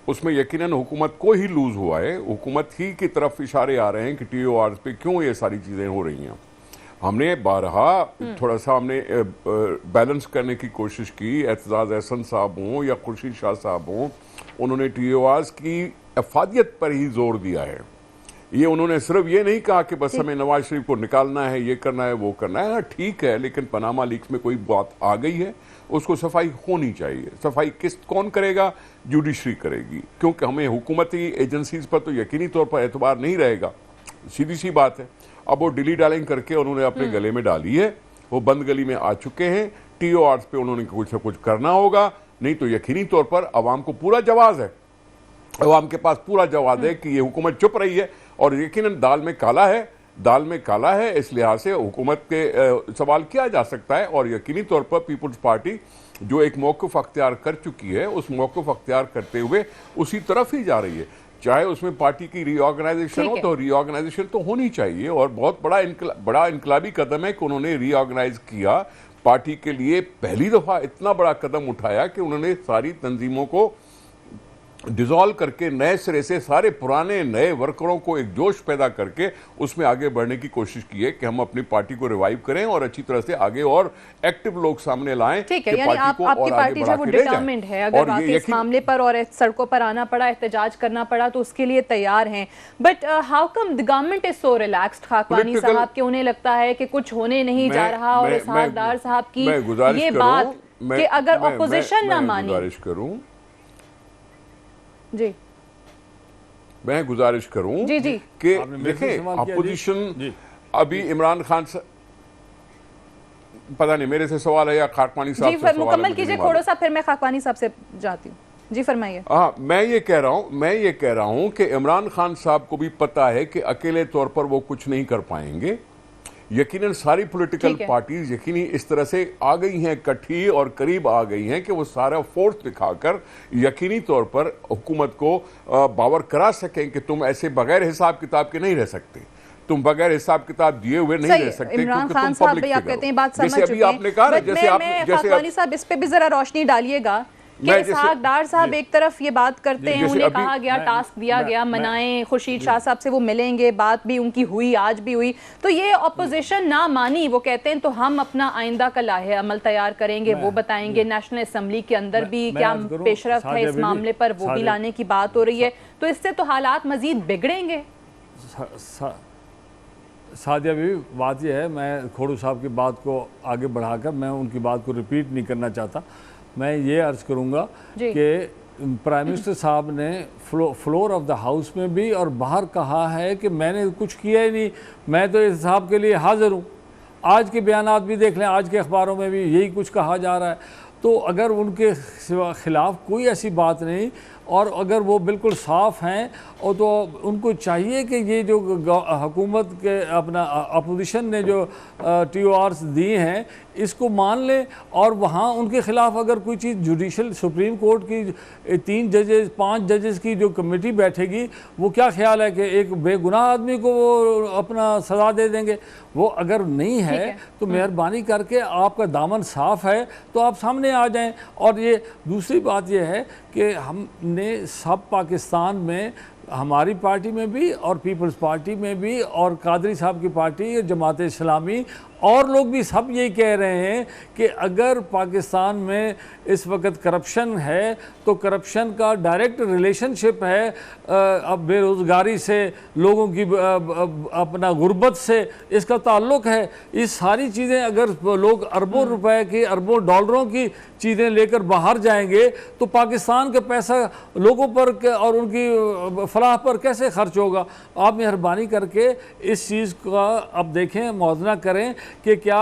उसमें यकीनन हुकूमत को ही लूज हुआ है, हुकूमत ही की तरफ इशारे आ रहे हैं कि TORs पे क्यों ये सारी चीज़ें हो रही हैं। हमने बारहा थोड़ा सा हमने बैलेंस करने की कोशिश की, एतजाज़ एहसन साहब हों या खुर्शीद शाह साहब हों, उन्होंने TORs की अफादियत पर ही जोर दिया है। ये उन्होंने सिर्फ ये नहीं कहा कि बस हमें नवाज शरीफ को निकालना है, ये करना है, वो करना है। हाँ ठीक है, लेकिन पनामा लीक्स में कोई बात आ गई है, उसको सफाई होनी चाहिए। सफाई कौन करेगा? जुडिशरी करेगी, क्योंकि हमें हुकूमती एजेंसीज पर तो यकीनी तौर पर एतबार नहीं रहेगा, सीधी सी बात है। अब वो डिली डालिंग करके उन्होंने अपने गले में डाली है, वो बंद गली में आ चुके हैं। TORs पे उन्होंने कुछ न कुछ करना होगा, नहीं तो यकीनी तौर पर अवाम को पूरा जवाब है, अवाम के पास पूरा जवाब है कि ये हुकूमत चुप रही है और यकीनन दाल में काला है, दाल में काला है। इस लिहाज से हुकूमत के सवाल किया जा सकता है और यकीनी तौर पर पीपल्स पार्टी जो एक मौक़िफ़ अख्तियार कर चुकी है, उस मौक़िफ़ अख्तियार करते हुए उसी तरफ ही जा रही है। चाहे उसमें पार्टी की रीऑर्गेनाइजेशन हो तो रीऑर्गेनाइजेशन तो होनी चाहिए, और बहुत बड़ा इनकलाबी कदम है कि उन्होंने रीऑर्गेनाइज किया। पार्टी के लिए पहली दफ़ा इतना बड़ा कदम उठाया कि उन्होंने सारी तंजीमों को डिसॉल्व करके नए सिरे से सारे पुराने नए वर्करों को एक जोश पैदा करके उसमें आगे बढ़ने की कोशिश की है कि हम अपनी पार्टी को रिवाइव करें और अच्छी तरह से आगे और एक्टिव लोग सामने लाएं। ठीक है, यानी आपकी पार्टी जो वो डिटरमिन्ड है, अगर वाकई इस मामले पर और सड़कों पर आना पड़ा, एहतजाज करना पड़ा तो उसके लिए तैयार हैं। But how come the government is so relaxed? Khakwani साहब के उन्हें लगता है कि कुछ होने नहीं जा रहा, और इसहाक डार साहब की ये बात कि अगर ऑपोजिशन ना माने। गुजारिश करूं जी, मैं गुजारिश करूं जी जी कि देखें अपोजिशन अभी इमरान खान से पता नहीं मेरे से सवाल है या खाकवानी साहब जी, से सवाल है, मुकम्मल कीजिए खोड़ो साहब, फिर मैं खाकवानी साहब से जाती हूँ। जी फरमाइए। हाँ, मैं ये कह रहा हूं कि इमरान खान साहब को भी पता है कि अकेले तौर पर वो कुछ नहीं कर पाएंगे। यकीनन सारी पॉलिटिकल पार्टीज यकीनी इस तरह से आ गई हैं इकट्ठी और करीब आ गई हैं कि वो सारा फोर्स दिखाकर यकीनी तौर पर हुकूमत को बावर करा सकें कि तुम ऐसे बगैर हिसाब किताब के नहीं रह सकते, तुम बगैर हिसाब किताब दिए हुए नहीं रह सकते। इमरान खान साहब भी आप कहते हैं बात समझ चुके हैं, आपने कहा जैसे साहब इस पे भी जरा रोशनी डालिएगा कि इसहाक डार साहब एक तरफ ये बात करते हैं, उन्हें कहा गया, टास्क दिया गया, मनाएं, खुर्शीद शाह साहब से वो मिलेंगे, बात भी उनकी हुई, आज भी हुई, तो ये ऑपोजिशन ना मानी। वो कहते हैं तो हम अपना आइंदा का लाहे अमल तैयार करेंगे, वो बताएंगे। नेशनल असेंबली के अंदर भी क्या पेशरफ्त है इस मामले पर, वो भी लाने की बात हो रही है, तो इससे तो हालात मजीद बिगड़ेंगे। सादिया भी बात यह है, मैं खोड़ू साहब की बात को आगे बढ़ाकर मैं उनकी बात को रिपीट नहीं करना चाहता। मैं ये अर्ज़ करूँगा कि प्राइम मिनिस्टर साहब ने फ्लोर ऑफ द हाउस में भी और बाहर कहा है कि मैंने कुछ किया ही नहीं, मैं तो इस साहब के लिए हाज़िर हूँ। आज के बयानात भी देख लें, आज के अखबारों में भी यही कुछ कहा जा रहा है। तो अगर उनके ख़िलाफ़ कोई ऐसी बात नहीं और अगर वो बिल्कुल साफ़ हैं, और तो उनको चाहिए कि ये जो हुकूमत के अपना अपोजिशन ने जो TORs दिए हैं इसको मान लें, और वहाँ उनके ख़िलाफ़ अगर कोई चीज़ जुडिशल सुप्रीम कोर्ट की 3 जजेस 5 जजेस की जो कमेटी बैठेगी, वो क्या ख्याल है कि एक बेगुनाह आदमी को वो अपना सज़ा दे देंगे? वो अगर नहीं है तो मेहरबानी करके आपका दामन साफ़ है तो आप सामने आ जाएं। और ये दूसरी बात ये है कि हमने सब पाकिस्तान में, हमारी पार्टी में भी और पीपल्स पार्टी में भी और कादरी साहब की पार्टी, जमात इस्लामी और लोग भी सब यही कह रहे हैं कि अगर पाकिस्तान में इस वक्त करप्शन है तो करप्शन का डायरेक्ट रिलेशनशिप है अब बेरोज़गारी से, लोगों की अपना गुर्बत से इसका ताल्लुक़ है। ये सारी चीज़ें अगर लोग अरबों रुपए की, अरबों डॉलरों की चीज़ें लेकर बाहर जाएंगे तो पाकिस्तान का पैसा लोगों पर और उनकी फलाह पर कैसे खर्च होगा? आप मेहरबानी करके इस चीज़ का अब देखें, मौज़ना करें कि क्या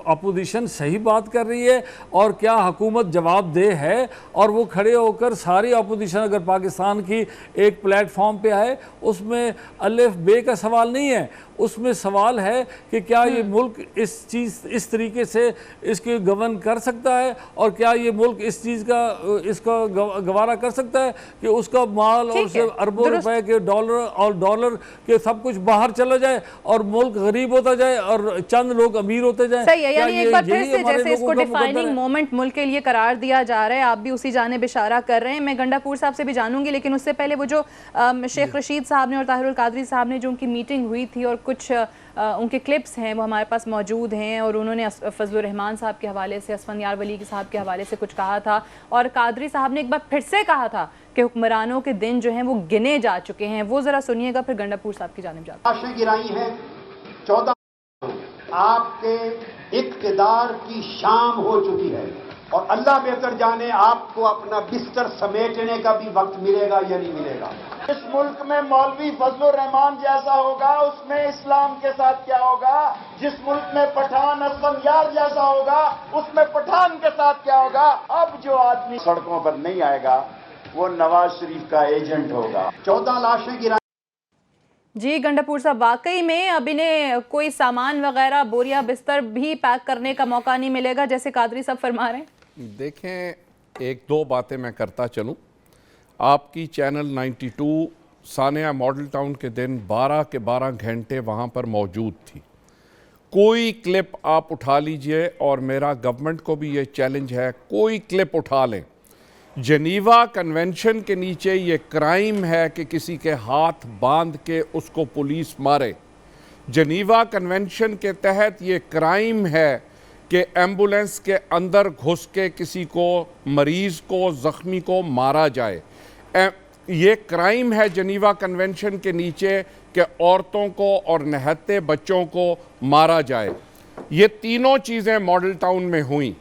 अपोजिशन सही बात कर रही है और क्या हुकूमत जवाबदेह है, और वो खड़े होकर सारी अपोजिशन अगर पाकिस्तान की एक प्लेटफॉर्म पे आए, उसमें अलिफ बे का सवाल नहीं है, उसमें सवाल है कि क्या ये मुल्क इस तरीके से इसके गवर्न कर सकता है, और क्या ये मुल्क इस चीज़ का इसका गवारा कर सकता है कि उसका माल और से अरबों रुपए के डॉलर के सब कुछ बाहर चला जाए और मुल्क गरीब होता जाए और चंद लोग अमीर होते जाए। सही है, यानी एक बार फिर से जैसे इसको डिफाइनिंग मोमेंट मुल्क के लिए करार दिया जा रहा है, आप भी उसी जानिब इशारा कर रहे हैं। मैं गंडापुर साहब से भी जानूंगी, लेकिन उससे पहले वो जो शेख रशीद साहब ने और ताहिरुल कादरी साहब ने जो उनकी मीटिंग हुई थी और कुछ उनके क्लिप्स हैं वो हमारे पास मौजूद हैं, और उन्होंने फजलुर रहमान साहब के हवाले से, असफंयार वली साहब के हवाले से कुछ कहा था, और कादरी साहब ने एक बार फिर से कहा था कि हुक्मरानों के दिन जो हैं वो गिने जा चुके हैं। वो ज़रा सुनिएगा, फिर गंडापुर साहब की जानिब जाते हैं। लाशें गिराई हैं 14, आपके इक़्तिदार की शाम हो चुकी है और अल्लाह बेहतर जाने आपको अपना बिस्तर समेटने का भी वक्त मिलेगा या नहीं मिलेगा। इस मुल्क में मौलवी फजलुर रहमान जैसा होगा, उसमें इस्लाम के साथ क्या होगा? जिस मुल्क में पठान असफंयार जैसा होगा, उसमें पठान के साथ क्या होगा? अब जो आदमी सड़कों पर नहीं आएगा वो नवाज शरीफ का एजेंट होगा। 14 लाशें गिराई। जी गंडापुर साहब, वाकई में अब इन्हें कोई सामान वगैरह बोरिया बिस्तर भी पैक करने का मौका नहीं मिलेगा जैसे कादरी साहब फरमा रहे हैं? देखें, एक दो बातें मैं करता चलूं। आपकी चैनल 92 सानिया मॉडल टाउन के दिन 12 के 12 घंटे वहाँ पर मौजूद थी। कोई क्लिप आप उठा लीजिए, और मेरा गवर्नमेंट को भी ये चैलेंज है, कोई क्लिप उठा लें। जनीवा कन्वेंशन के नीचे ये क्राइम है कि किसी के हाथ बांध के उसको पुलिस मारे। जनीवा कन्वेंशन के तहत ये क्राइम है कि एम्बुलेंस के अंदर घुस के किसी को, मरीज़ को, ज़ख्मी को मारा जाए। ये क्राइम है जनीवा कन्वेंशन के नीचे कि औरतों को और नहते बच्चों को मारा जाए। ये तीनों चीज़ें मॉडल टाउन में हुई।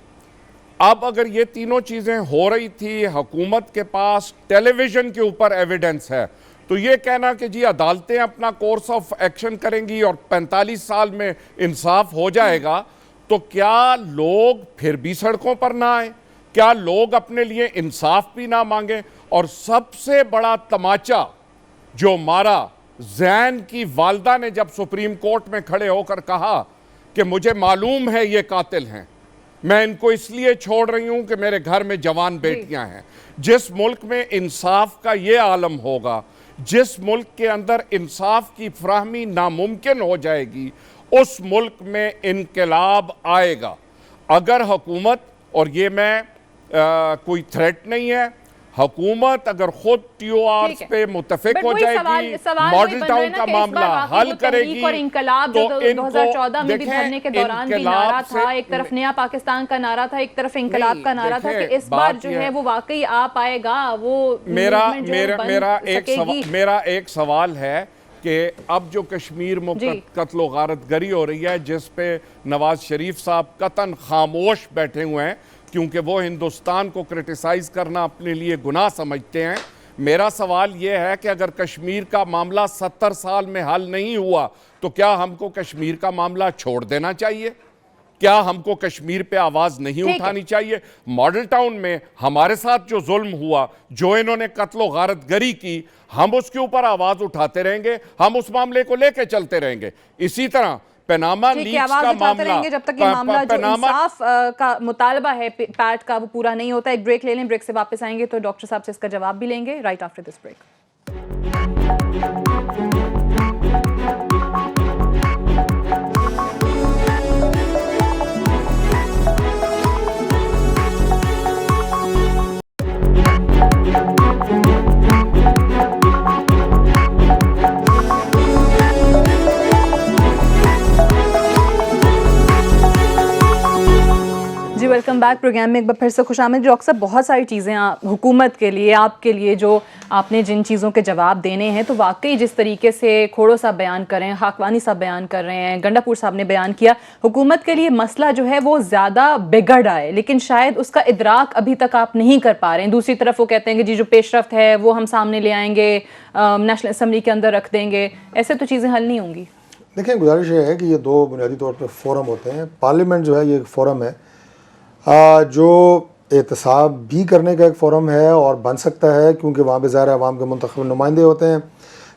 अब अगर ये तीनों चीज़ें हो रही थी, हुकूमत के पास टेलीविज़न के ऊपर एविडेंस है, तो ये कहना कि जी अदालतें अपना कोर्स ऑफ एक्शन करेंगी और 45 साल में इंसाफ हो जाएगा, तो क्या लोग फिर भी सड़कों पर ना आए? क्या लोग अपने लिए इंसाफ भी ना मांगे? और सबसे बड़ा तमाचा जो मारा, जैन की वालदा ने जब सुप्रीम कोर्ट में खड़े होकर कहा कि मुझे मालूम है ये कातिल हैं, मैं इनको इसलिए छोड़ रही हूं कि मेरे घर में जवान बेटियां हैं। जिस मुल्क में इंसाफ का ये आलम होगा, जिस मुल्क के अंदर इंसाफ की फराहमी नामुमकिन हो जाएगी, उस मुल्क में इनकलाब आएगा। अगर हुकूमत, और ये मैं कोई थ्रेट नहीं है, हुकूमत अगर खुद टीओआर पे मुतफिक हो जाएगी, मॉडल टाउन का मामला हल करेगी, और इंकलाब जो 2014 में भी धरने के दौरान भी नारा था, एक तरफ नया पाकिस्तान का नारा था, एक तरफ इंकलाब का नारा था, कि इस बार जो है वो वाकई आ पाएगा। वो मेरा एक सवाल है कि अब जो कश्मीर में कत्ल व गारतगरी हो रही है, जिस पे नवाज शरीफ साहब कतन खामोश बैठे हुए हैं क्योंकि वो हिंदुस्तान को क्रिटिसाइज करना अपने लिए गुनाह समझते हैं। मेरा सवाल ये है कि अगर कश्मीर का मामला 70 साल में हल नहीं हुआ, तो क्या हमको कश्मीर का मामला छोड़ देना चाहिए? क्या हमको कश्मीर पे आवाज़ नहीं उठानी चाहिए? मॉडल टाउन में हमारे साथ जो जुल्म हुआ, जो इन्होंने कत्ल व गारतगरी की, हम उसके ऊपर आवाज़ उठाते रहेंगे, हम उस मामले को लेके चलते रहेंगे। इसी तरह पनामा लीक्स का मामला, जब तक ये मामला जो इंसाफ का मुतालबा है पैट का वो पूरा नहीं होता। एक ब्रेक ले लें, ब्रेक से वापस आएंगे तो डॉक्टर साहब से इसका जवाब भी लेंगे right after this break. Welcome back. Programme में एक बार फिर से खुशामद। डॉक्टर साहब, बहुत सारी चीज़ें हुकूमत के लिए, आपके लिए, जो आपने जिन चीज़ों के जवाब देने हैं, तो वाकई जिस तरीके से खोड़ो साहब बयान कर रहे हैं, हाकवानी साहब बयान कर रहे हैं, गंडापुर साहब ने बयान किया, हुकूमत के लिए मसला जो है वो ज़्यादा बिगड़ रहा है, लेकिन शायद उसका इदराक अभी तक आप नहीं कर पा रहे हैं। दूसरी तरफ वो कहते हैं कि जी जो पेशरफ्त है वो हम सामने ले आएंगे, नेशनल असम्बली के अंदर रख देंगे। ऐसे तो चीज़ें हल नहीं होंगी। देखिए, गुजारिश ये है कि ये दो बुनियादी तौर पर फ़ोरम होते हैं। पार्लियामेंट जो है ये एक फ़ोरम है जो एहतसाब भी करने का एक फ़ोरम है और बन सकता है, क्योंकि वहाँ पे ज़ाहिर अवाम के मुंतखब नुमाइंदे होते हैं।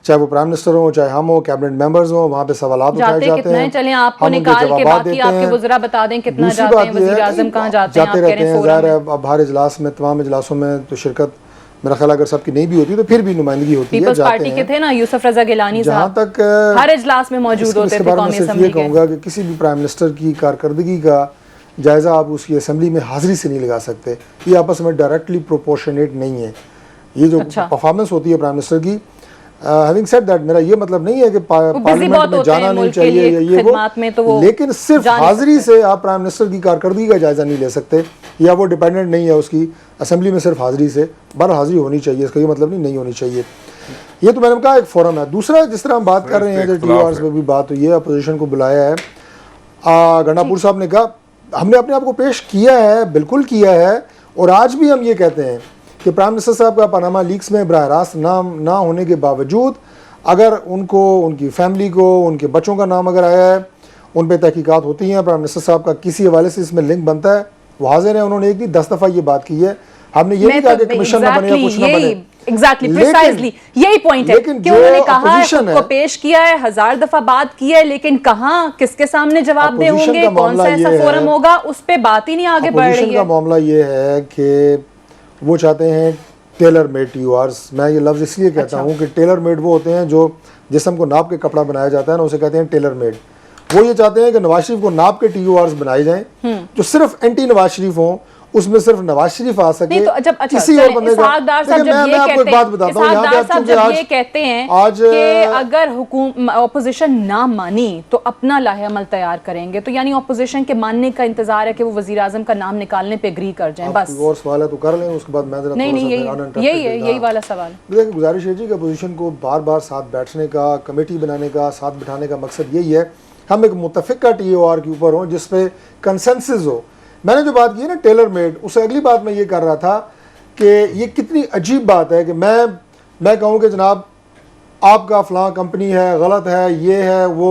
चाहे वो प्राइम मिनिस्टर हो, चाहे हम हो, कैबिनेट मेंबर्स हो, वहाँ पे सवालात उठाए जाते हैं। चलें आपको हम उनके निकाल के जवाबात बाकी देते आपके हैं। वज़रा बता दें कितना दूसरी जाते बात हैं, ये है वज़ीर कि आज़म कहाँ जाते हैं, आप कह रहते रहे हैं, हैं ज़ाहिर है फोरम में। अब हर इजलास में, तमाम इजलासों में तो शिरकत मेरा ख्याल अगर सबकी नहीं भी होती तो फिर भी नुमाइंदगी होती है, पीपल्स जाते पार्टी के हैं। थे ना यूसुफ रजा गिलानी जहाँ साहब, तक हर इजलास में मौजूद होते इसके थे बारे में कौमी सिर्फ ये असेंबली के। कहूँगा कि किसी भी प्राइम मिनिस्टर की कारकर्दगी का जायज़ा आप उसकी असेंबली में हाजिरी से नहीं लगा सकते। ये आपस में डायरेक्टली प्रोपोर्शनेट नहीं है। ये जो परफॉर्मेंस होती है प्राइम मिनिस्टर की, हैविंग सेड दैट, मेरा ये मतलब नहीं है कि पार्लियामेंट में जाना नहीं चाहिए या ये वो, लेकिन सिर्फ हाजिरी से आप प्राइम मिनिस्टर की कारकर्दगी का जायज़ा नहीं ले सकते, या वो डिपेंडेंट नहीं है उसकी असेंबली में सिर्फ हाजिरी से। बार हाजिरी होनी चाहिए, इसका ये मतलब नहीं होनी चाहिए। ये तो मैंने कहा एक फोरम है। दूसरा, जिस तरह हम बात कर रहे हैं, जो TORs पे भी बात हुई है, अपोजिशन को बुलाया है, गंडापुर साहब ने कहा हमने अपने आप को पेश किया है, बिल्कुल किया है, और आज भी हम ये कहते हैं कि प्राइम मिनिस्टर साहब का पनामा लीक्स में बराह रास्त नाम ना होने के बावजूद अगर उनको, उनकी फैमिली को, उनके बच्चों का नाम अगर आया है, उन पर तहकीकात होती हैं, प्राइम मिनिस्टर साहब का किसी हवाले से इसमें लिंक बनता है, वो हाजिर है। उन्होंने एक नहीं 10 दफ़ा ये बात की है। हमने ये नहीं कहा कि कमीशन न बने या कुछ न बने, एग्जैक्टली प्रिसाइजली यही पॉइंट है कि उन्होंने कहा है, खुद को पेश किया है, 1000 दफा बात की है, लेकिन कहाँ, किसके सामने जवाब दे होंगे, कौन सा ऐसा फोरम होगा, उस पे बात ही नहीं आगे बढ़ रही है। का मामला ये है कि वो चाहते हैं टेलर मेड TORs। मैं ये लफ्ज़ इसलिए कहता हूँ कि टेलर मेड वो होते हैं जो जिस्म को नाप के कपड़ा बनाया जाता है ना, उसे कहते हैं टेलर मेड। वो ये चाहते हैं कि नवाज शरीफ को नाप के TORs बनाए जाएं जो सिर्फ एंटी नवाज शरीफ हों, उसमें सिर्फ नवाज शरीफ आ सके, तो जब किसी और बंदे का। मैं आपको एक बात बताता हूं, जब ये कहते हैं आज कि अगर ऑपोजिशन ना मानी तो अपना लाहे अमल तैयार करेंगे, तो यानी ऑपोजिशन के मानने का इंतजार है कि वो वजीर आजम का नाम निकालने पे एग्री कर जाएं, बस। और सवाल है तो कर लें, उसके बाद मैं यही वाला सवाल। देखिए, गुजारिश है जी कि अपोजिशन को बार बार साथ बैठने का, कमेटी बनाने का, साथ बिठाने का मकसद यही है हम एक मुतफिका TOR के ऊपर हों जिसपे कंसेंसस हो। मैंने जो बात की है ना टेलर मेड, उससे अगली बात मैं ये कर रहा था कि ये कितनी अजीब बात है कि मैं कहूँ कि जनाब आपका फलां कंपनी है, गलत है, ये है वो,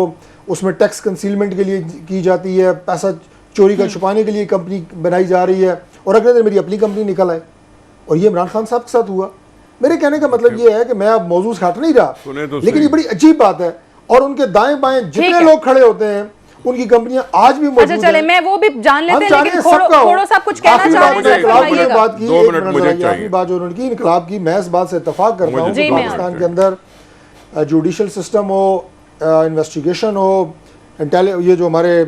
उसमें टैक्स कंसीलमेंट के लिए की जाती है, पैसा चोरी का छुपाने के लिए कंपनी बनाई जा रही है, और अगले दिन मेरी अपनी कंपनी निकल आए। और ये इमरान खान साहब के साथ हुआ। मेरे कहने का मतलब ये है कि मैं अब मौजूद हट नहीं रहा, लेकिन ये बड़ी अजीब बात है। और उनके दाएं बाएं जितने लोग खड़े होते हैं, उनकी कंपनियां आज भी मौजूद हैं। अच्छा चले, मैं वो भी जान लेते हैं, लेकिन थोड़ा सा कुछ कहना चाह रहे हैं, बात की 2 मिनट मुझे चाहिए। आखिरी बात जो उन्होंने की इनकलाब की, मैं इस बात से इत्तेफाक करता हूं कि पाकिस्तान के अंदर जुडिशल सिस्टम हो, इन्वेस्टिगेशन हो, ये जो हमारे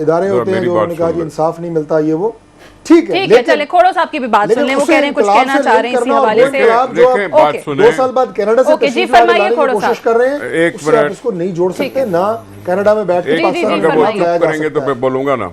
इदारे होते हैं, जो उन्होंने कहा कि इंसाफ नहीं मिलता, ये वो ठीक है। चले खोड़ो साहब की भी बात सुन लें, वो कह रहे हैं कुछ कहना चाह रहे हैं इसी हवाले से। बात सुने, 2 साल बाद कनाडा से तशरीफ लाने की कोशिश कर रहे हैं, एक मिनट, इसको नहीं जोड़ सकते ना। कनाडा में बैठ के पाकिस्तान करेंगे तो मैं बोलूंगा ना,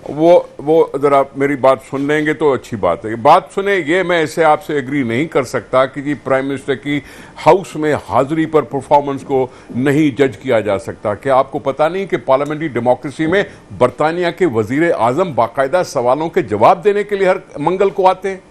वो जरा मेरी बात सुन लेंगे तो अच्छी बात है। बात सुने, ये मैं इससे आपसे एग्री नहीं कर सकता कि जी प्राइम मिनिस्टर की हाउस में हाजिरी पर परफॉर्मेंस को नहीं जज किया जा सकता। क्या आपको पता नहीं कि पार्लियामेंट्री डेमोक्रेसी में बरतानिया के वजीर आजम बाकायदा सवालों के जवाब देने के लिए हर मंगल को आते हैं?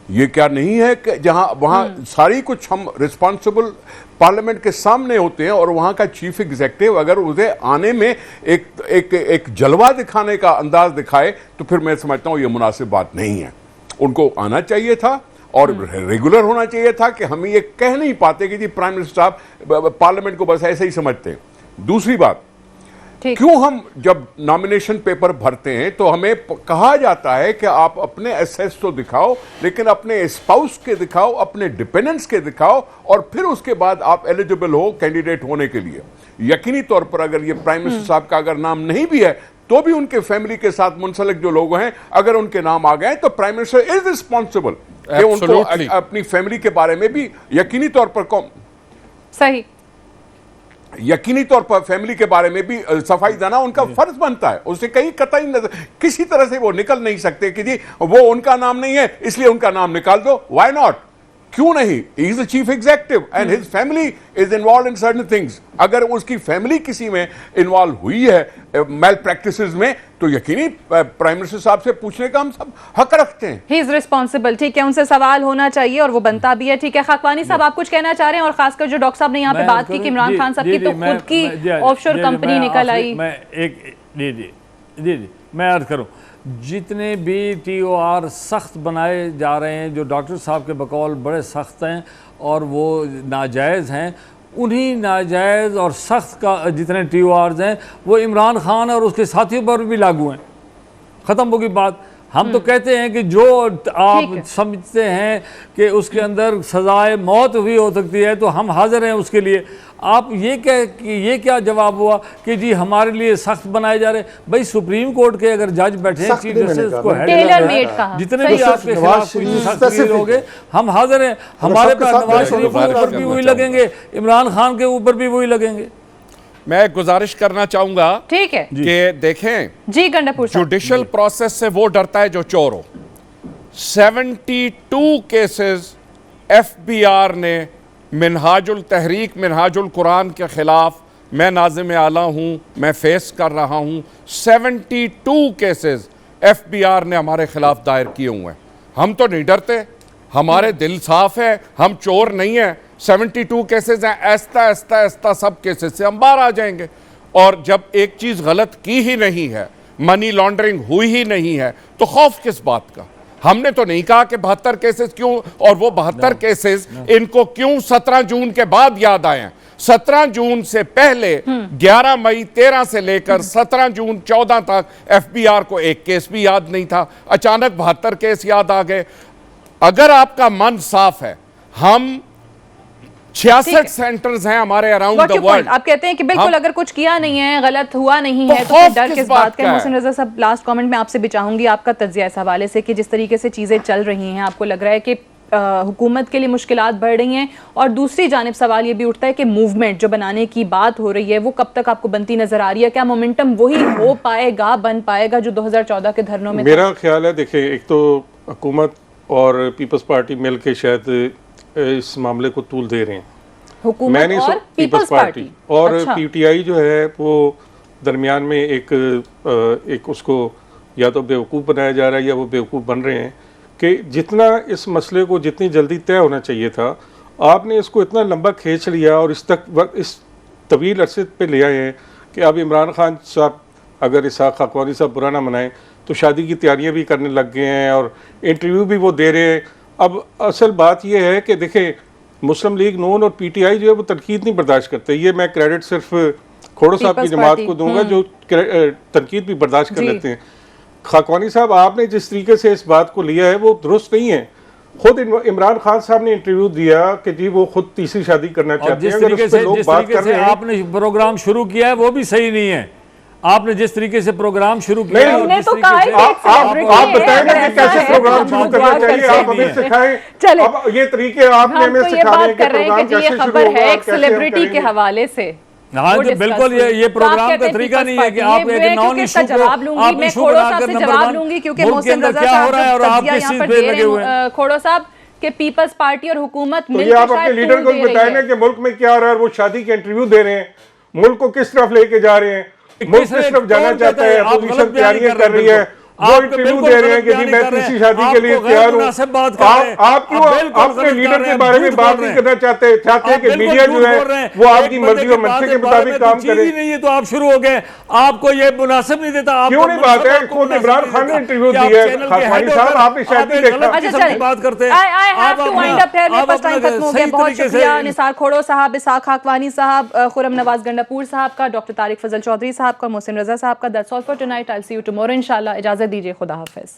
ये क्या नहीं है कि जहां वहां सारी कुछ हम रिस्पॉन्सिबल पार्लियामेंट के सामने होते हैं, और वहां का चीफ एग्जीक्यूटिव अगर उसे आने में एक जलवा दिखाने का अंदाज दिखाए तो फिर मैं समझता हूं ये मुनासिब बात नहीं है। उनको आना चाहिए था और रेगुलर होना चाहिए था कि हम ये कह नहीं पाते कि जी प्राइम मिनिस्टर साहब पार्लियामेंट को बस ऐसे ही समझते हैं। दूसरी बात, क्यों हम जब नॉमिनेशन पेपर भरते हैं तो हमें कहा जाता है कि आप अपने एसेट्स तो दिखाओ, लेकिन अपने स्पाउस के दिखाओ, अपने डिपेंडेंट्स के दिखाओ, और फिर उसके बाद आप एलिजिबल हो कैंडिडेट होने के लिए। यकीनी तौर पर अगर ये प्राइम मिनिस्टर साहब का अगर नाम नहीं भी है तो भी उनके फैमिली के साथ मुंसलिक जो लोग हैं, अगर उनके नाम आ गए तो प्राइम मिनिस्टर इज रिस्पॉन्सिबल कि उनको अपनी फैमिली के बारे में भी यकीनी तौर पर सही यकीनी तौर पर फैमिली के बारे में भी सफाई देना उनका फर्ज बनता है। उससे कहीं कतई किसी तरह से वो निकल नहीं सकते कि जी वो उनका नाम नहीं है इसलिए उनका नाम निकाल दो। Why not? क्यों नहीं? He is the chief executive and his family is involve in certain things. अगर उसकी फैमिली किसी में इन्वॉल्व हुई है मैल प्रैक्टिसेस में तो यकीनी प्राइम मिनिस्टर साहब से पूछने का हम सब हक रखते हैं। ही इज रिस्पॉन्सिबल, ठीक है, उनसे सवाल होना चाहिए और वो बनता भी है। ठीक है, खाकवानी साहब आप कुछ कहना चाह रहे हैं, और खासकर जो डॉक्टर साहब ने यहाँ पे बात की कि इमरान खान साहब की तो खुद की ऑफशोर कंपनी निकल आई। मैं एक जी मैं अर्ज करूं जितने भी TOR सख्त बनाए जा रहे हैं, जो डॉक्टर साहब के बकौल बड़े सख्त हैं और वो नाजायज़ हैं, उन्हीं नाजायज़ और सख्त का जितने TORs हैं वो इमरान खान और उसके साथियों पर भी लागू हैं। ख़त्म होगी बात। हम तो कहते हैं कि जो आप समझते हैं कि उसके अंदर सजाए मौत भी हो सकती है तो हम हाजिर हैं उसके लिए। आप ये क्या जवाब हुआ कि जी हमारे लिए सख्त बनाए जा रहे? भाई सुप्रीम कोर्ट के अगर जज बैठे हैं, चीफ जस्टिस को जितने भी आपके खिलाफ सख्त होंगे हम हाजिर हैं। हमारे पास नवाज शरीफ के ऊपर भी वही लगेंगे, इमरान खान के ऊपर भी वही लगेंगे। मैं गुजारिश करना चाहूंगा, ठीक है, कि देखें जी गंडापुर साहब, जुडिशल प्रोसेस से वो डरता है जो चोर हो। 72 केसेस FBR ने मिनहाजुल तहरीक मिनहाजुल कुरान के खिलाफ, मैं नाज़िम आला हूं, मैं फेस कर रहा हूं, 72 केसेस FBR ने हमारे खिलाफ दायर किए हुए हैं। हम तो नहीं डरते, हमारे दिल साफ है, हम चोर नहीं है। 72 केसेस हैं, ऐसा सब केसेस से हम बाहर आ जाएंगे। और जब एक चीज़ गलत की ही नहीं है, मनी लॉन्ड्रिंग हुई ही नहीं है, तो खौफ किस बात का? हमने तो नहीं कहा कि 72 केसेस क्यों, और वो 72 केसेस इनको क्यों 17 जून के बाद याद आए हैं। 17 जून से पहले 11 मई 13 से लेकर 17 जून 14 तक FBR को एक केस भी याद नहीं था। अचानक 72 केस याद आ गए। अगर आपका मन साफ है, हम 66 सेंटर्स हैं हमारे अराउंड द वर्ल्ड। आप कहते हैं कि बिल्कुल अगर कुछ किया नहीं है, गलत हुआ नहीं है, तो डर किस बात का? मोहसिन रजा साहब, लास्ट कमेंट में आपसे भी चाहूंगी आपका तज्जिया इस हवाले से कि जिस तरीके से चीजें चल रही हैं, आपको लग रहा है कि हुकूमत के लिए मुश्किलात बढ़ रही हैं, और दूसरी जानिब सवाल ये भी उठता है कि मूवमेंट जो बनाने की बात हो रही है वो कब तक आपको बनती नजर आ रही है? क्या मोमेंटम वही हो पाएगा, बन पाएगा जो 2014 के धरनों में? मेरा ख्याल है, देखिए, एक तो हुकूमत और पीपल्स पार्टी मिल के शायद इस मामले को तूल दे रहे हैं। हुकूमत और पीपल्स पार्टी और अच्छा। PTI जो है वो दरमियान में एक उसको या तो बेवकूफ़ बनाया जा रहा है या वो बेवकूफ़ बन रहे हैं कि जितना इस मसले को जितनी जल्दी तय होना चाहिए था, आपने इसको इतना लंबा खींच लिया और इस तवील अरसे पे ले आए हैं कि अब इमरान खान साहब अगर इसहाक खाकवानी साहब बुरा ना मनाएं तो शादी की तैयारियां भी करने लग गए हैं और इंटरव्यू भी वो दे रहे हैं। अब असल बात यह है कि देखें, मुस्लिम लीग नून और PTI जो है वो तनकीद नहीं बर्दाश्त करते। ये मैं क्रेडिट सिर्फ खोड़ो साहब की जमात को दूंगा जो तनकीद भी बर्दाश्त कर लेते हैं। खाकवानी साहब, आपने जिस तरीके से इस बात को लिया है वो दुरुस्त नहीं है। खुद इमरान खान साहब ने इंटरव्यू दिया कि जी वो खुद तीसरी शादी करना चाहते हैं। जिस तरीके से आपने प्रोग्राम शुरू किया है वो भी सही नहीं है। आपने जिस तरीके से प्रोग्राम शुरू किया, तो आप बताएंगे कि कैसे प्रोग्राम शुरू करना चाहिए, आप हमें सिखाएं। अब ये तरीके आपने हमें सिखाने के प्रोग्राम कैसे शुरू होगा, एक सेलिब्रिटी के हवाले से। हाँ जी, बिल्कुल ये प्रोग्राम का तरीका नहीं है कि आप एक नॉन इशू को जवाब लूंगी, मैं खोड़ो साहब से जवाब लूंगी क्योंकि मोहसिन रजा साहब यहाँ पर दे रहे हैं खोड़ो साहब के पीपल्स पार्टी और हुकूमत मिलकर ये आप अपने लीडर को बताएं ना कि मुल्क में क्या हो रहा है। वो शादी के इंटरव्यू दे रहे हैं, मुल्क को किस तरफ लेके जा रहे हैं, मुल्क किस तरफ जाना चाहता है, अपोजिशन तैयारियां कर रही है, वो इंटरव्यू दे रहे हैं कि जी मैं तीसरी शादी के लिए तैयार हूँ। आप क्यों अपने लीडर के बारे में बात नहीं करना चाहते हैं कि मीडिया जो है वो आपकी मर्जी और मंशे के मुताबिक काम करे? नहीं है तो आप शुरू हो गए, आपको ये मुनासिब नहीं देता। क्यों नहीं बात है? खुद इमरान खान ने इंटरव्यू दिया है। खाकवानी साहब, आपने शायद नहीं देखा। बात करते हैं। बहुत शुक्रिया निसार खोड़ो साहब, इसहाक खाकवानी साहब, खुरम नवाज गंडापुर साहब का, डॉक्टर तारिक फजल चौधरी साहब का, मोहसिन रजा साहब का। That's all for tonight. I will see you tomorrow इंशाल्लाह। इजाजत दीजिए, खुदा हाफिज।